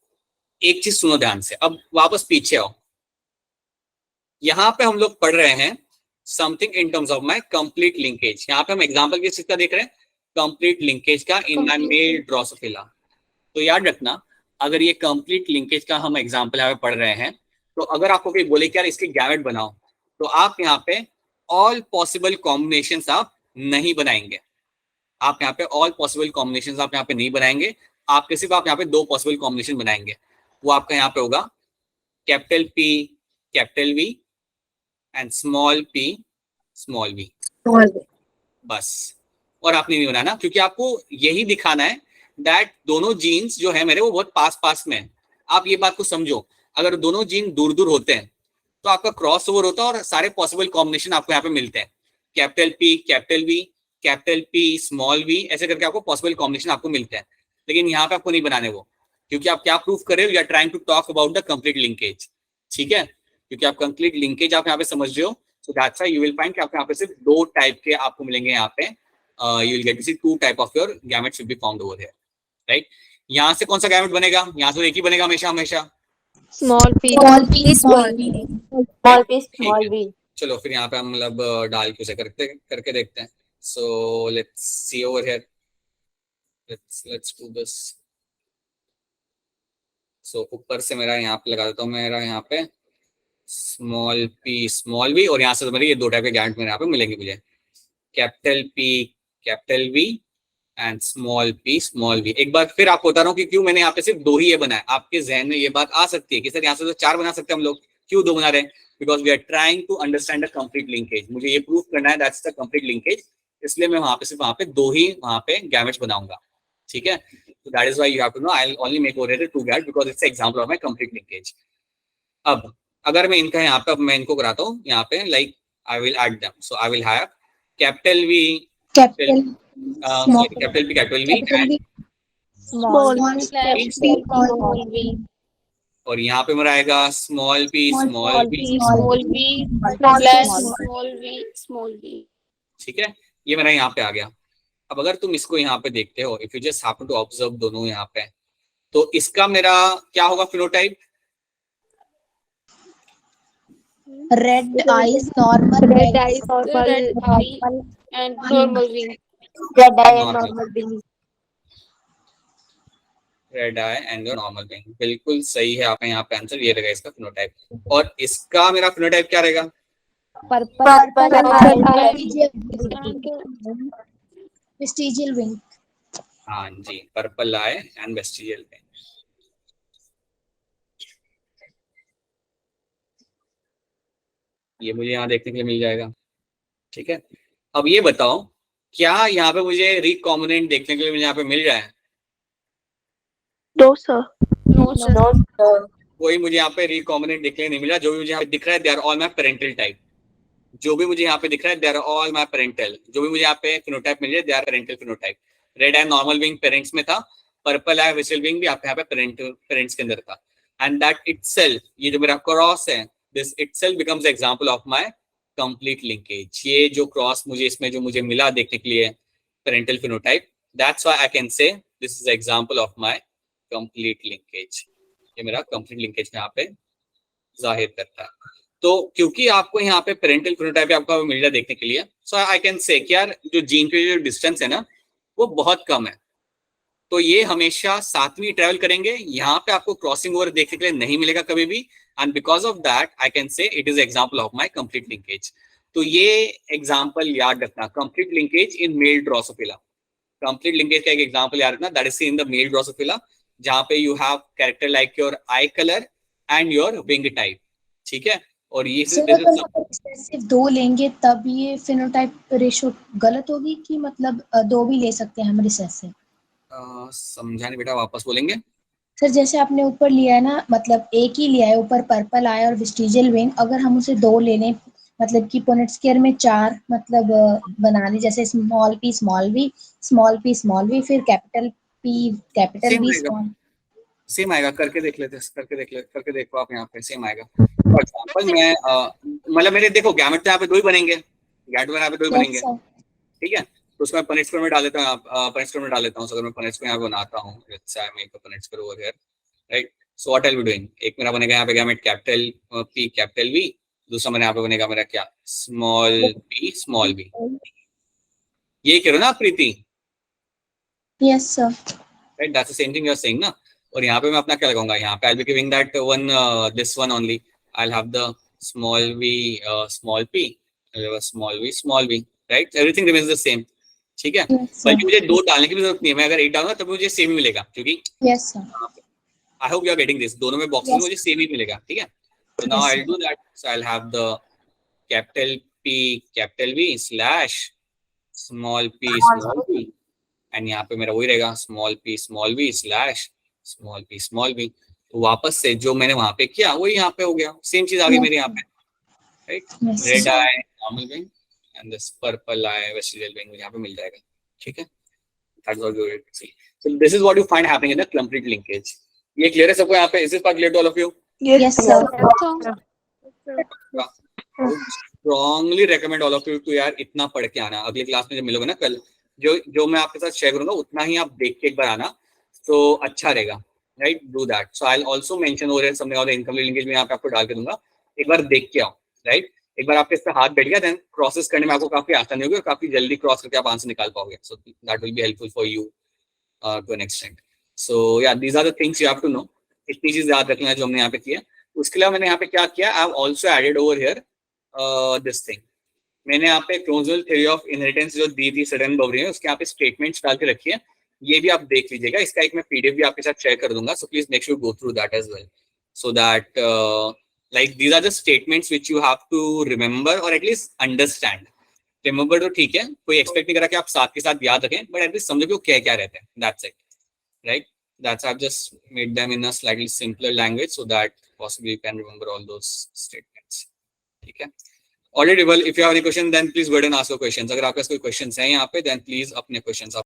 एक चीज सुनो ध्यान से, अब वापस पीछे आओ। यहाँ पे हम लोग पढ़ रहे हैं something in terms of my complete linkage. यहाँ पे हम एग्जांपल किस चीज का देख रहे हैं, कंप्लीट लिंकेज का इन माय मेल ड्रोसोफिला। तो याद रखना, अगर ये कंप्लीट लिंकेज का हम एग्जांपल यहाँ पे पढ़ रहे हैं, तो अगर आपको कोई बोले कि यार इसके गैमेट बनाओ, तो आप यहाँ पे ऑल पॉसिबल कॉम्बिनेशंस आप नहीं बनाएंगे। आप यहाँ पे ऑल पॉसिबल कॉम्बिनेशंस आप यहाँ पे नहीं बनाएंगे, आपके सिर्फ आप यहाँ पे दो पॉसिबल कॉम्बिनेशन बनाएंगे। वो आपका यहाँ पे होगा capital P capital V and small P small V, बस। और आपने नहीं बनाना, क्योंकि आपको यही दिखाना है दैट दोनों जीन्स जो है मेरे वो बहुत पास में है। आप ये बात को समझो, अगर दोनों जीन दूर होते हैं तो आपका क्रॉस ओवर होता है और सारे पॉसिबल कॉम्बिनेशन आपको यहाँ पे मिलते हैं। कैपिटल पी स्मॉल वी ऐसे करके आपको पॉसिबल कॉम्बिनेशन आपको मिलते हैं। लेकिन यहाँ पे आपको नहीं बनाने वो, क्योंकि आप क्या प्रूफ कर रहे हो, you are trying to talk about the complete linkage. ठीक है, क्योंकि आप कंप्लीट लिंकेज आप यहाँ पे समझ रहे हो, so that's why you will find कि आपको यहाँ पे सिर्फ 2 टाइप के आपको मिलेंगे यहाँ पे, you will get to see 2 type of your gametes will be found over here, right. यहाँ से कौन सा गैमेट बनेगा? यहाँ से एक ही बनेगा हमेशा हमेशा, Small p. Small v. चलो फिर यहाँ पे हम मतलब डाल के उसे करके देखते हैं। So let's see over here, let's do this. So ऊपर से मेरा यहाँ पे लगा देता हूँ, मेरा यहाँ पे स्मॉल पी स्मॉल वी, और यहाँ से तो मेरे ये 2 टाइप के गैमेट मेरे यहाँ पे मिलेंगे मुझे, capital P capital V and small P small V. एक बार फिर आपको बता रहा हूँ कि क्यों मैंने यहाँ पे सिर्फ 2 ही ये बनाया। आपके जहन में ये बात आ सकती है कि सर यहाँ से तो 4 बना सकते हैं हम लोग, क्यों 2 बना रहे हैं? Because we are trying to understand the complete linkage. मुझे ये प्रूव करना है दैट्स द कंप्लीट लिंकेज, इसलिए मैं वहां पे सिर्फ वहां पे 2 ही वहां पे गैमेट्स बनाऊंगा, ठीक है। So that is why you have to know I'll only make over here 2 gametes because it's an example of my complete linkage. अब अगर मैं इनका यहाँ पे अब मैं इनको कराता हूँ यहाँ पे, like I will add them. So I will have capital V, capital P, capital V, and Small v. और यहाँ पे मेरा आएगा small p, small v, Small v. Small v. Small v. ठीक है। ये मेरा यहाँ पे आ गया। अब अगर तुम इसको यहाँ पे देखते हो, if you just happen to observe दोनों यहाँ पे, तो इसका मेरा क्या होगा phenotype? Red eyes, normal. Red eye and normal v. Red eye and normal v. Red eye and your normal wing, बिल्कुल सही है आपका यहाँ पे आंसर, ये रहेगा इसका फिनोटाइप। और इसका मेरा फिनोटाइप क्या रहेगा? Vestigial wing. हाँ जी, purple eye and vestigial wing. ये मुझे यहाँ देखने के लिए मिल जाएगा, ठीक है। अब ये बताओ, क्या यहाँ पे मुझे रिकॉम्बिनेंट देखने के लिए यहाँ पे मिल रहा है? No sir. कोई मुझे यहाँ पे रिकॉम्बिनेंट देखने नहीं मिला। जो भी मुझे यहाँ पे दिख रहा है they are all my parental type. जो भी मुझे यहाँ पे दिख रहा है they are all my parental. जो भी मुझे यहाँ पे फिनोटाइप मिल रहा है they are parental phenotype. Red eye normal wing parents में था, पर्पल आई वेस्टिजियल विंग भी आपके यहाँ पे पेरेंट्स के अंदर था। एंड दैट इटसेल्फ, ये जो मेरा क्रॉस है, this itself becomes example of my complete linkage. ये जो क्रॉस मुझे इसमें जो मुझे मिला देखने के लिए parental phenotype, that's why I can say this is example of my complete linkage. ये मेरा कंप्लीट लिंकेज यहाँ पे जाहिर करता है। तो क्योंकि आपको यहाँ पे पेरेंटल फिनोटाइप आपको मिल रहा है देखने के लिए, सो आई कैन से कि यार जो जीन के जो डिस्टेंस है ना वो बहुत कम है, तो ये हमेशा साथ में ट्रेवल करेंगे। यहाँ पे आपको क्रॉसिंग ओवर देखने के लिए नहीं मिलेगा कभी भी, and because of that I can से it is example of my complete linkage. तो ये एग्जांपल याद रखना, complete linkage in male Drosophila. Complete linkage का एक एग्जांपल याद रखना, that is in the male Drosophila, जहाँ पे you have character like your I colour and your wing type, ठीक है। और ये सिर्फ 2 लेंगे तब ये फिनोटाइप रेशो गलत होगी कि मतलब 2 भी ले सकते हैं हम रिसेसिव? समझा नहीं बेटा, वापस बोलेंगे? सर जैसे आपने ऊपर लिया है ना, मतलब एक ही लिया है ऊपर पर्पल आया और वेस्टिजियल विंग, अगर हम उसे 2 ले लें मतलब कि पुनेट स्क्वायर में 4 मतलब बना ली, जैसे स्मॉल पी स्मॉल वी फिर capital P capital V small, same आएगा। करके देखो आप, यहाँ पे सेम आएगा। फॉर एग्जांपल मैं मतलब मेरे देखो गैमेट तो यहाँ पे 2 ही बनेंगे, गैमेट यहाँ पे 2 ही बनेंगे, ठीक है। तो उसमें पनेट स्क्वायर में डाल देता हूँ, पनेट स्क्वायर में डाल लेता हूँ। अगर मैं पनेट स्क्वायर यहाँ पे बनाता हूँ, let's say I make a Punnett square over here, right. So what I will be doing, एक मेरा बनेगा यहाँ पे gamete capital P capital we, दूसरा मेरे यहाँ पे बनेगा मेरा क्या, स्मॉल पी स्मॉल वी। ये करो ना Preeti? Yes sir, right, that's the same thing you are saying ना। और यहाँ पे मैं अपना क्या लगाऊंगा, यहाँ पे I will be giving that one this one only, I will have the small V small P small V, right, everything remains the same, ठीक है। बल्कि मुझे 2 डालने की भी जरूरत नहीं है, मैं अगर 1 डालूंगा तब मुझे सेम ही मिलेगा, क्योंकि yes sir, I hope you are getting this, दोनों में बॉक्स में मुझे सेम ही मिलेगा, ठीक है। So now I'll do that. So I'll have the capital P capital V slash small p small v, and यहाँ पे मेरा वही रहेगा small p small v slash small p small v। तो वापस से जो मैंने वहां पे किया वही यहाँ पे हो गया, सेम चीज आ गई मेरे यहाँ पे, right. Red eye normal wing and this purple I vestigial wing यहाँ पे मिल जाएगा, ठीक है। That's what you see. So this is what you find happening in the complete linkage. ये क्लियर है सबको यहाँ पे? Is this part clear to all of you? Yes, sir. Strongly recommend all of you to यार इतना पढ़ के आना। अगली क्लास में जब मिलोगे ना कल, जो मैं आपके साथ शेयर करूंगा उतना ही आप देख के एक बार आना, तो अच्छा रहेगा, right? Do that. So I also mention over something और इनकम लिंकेज में यहाँ पे आपको डाल के दूंगा, एक बार देख के आओ, राइट? एक बार आपके इस पे हाथ बैठ गया, देन क्रॉसेस करने में आपको काफी आसानी होगी और काफी जल्दी क्रॉस करके आप आंसर निकाल पाओगे। So that will be helpful for you to an extent. So yeah these are the things you have to know. इतनी चीज याद रखना है जो हमने यहाँ पे किया। उसके अलावा मैंने यहाँ पे क्या किया, I have also added over here this thing. मैंने यहाँ पे क्रोमोसोमल थ्योरी ऑफ इनहेरिटेंस जो दी थी सडन बबरी में, उसके यहाँ पे स्टेटमेंट्स डाल के रखी है, ये भी आप देख लीजिएगा। इसका एक मैं पीडीएफ भी आपके साथ शेयर कर दूंगा, so please make sure go through that as well, so that like these are the statements which you have to remember और एटलीस्ट अंडरस्टैंड। रिमेंबर तो ठीक है, कोई एक्सपेक्ट नहीं करा कि आप साथ के साथ याद रखें, बट एटलीस्ट समझो कि वो क्या क्या रहते हैं। That's it, right? That's I've just made them in a slightly simpler language so that possibly you can remember all those statements. ठीक है? Already, well, if you have any question, then please go ahead and ask your questions. अगर आपके पास कोई questions हैं यहाँ पे, then please अपने questions आप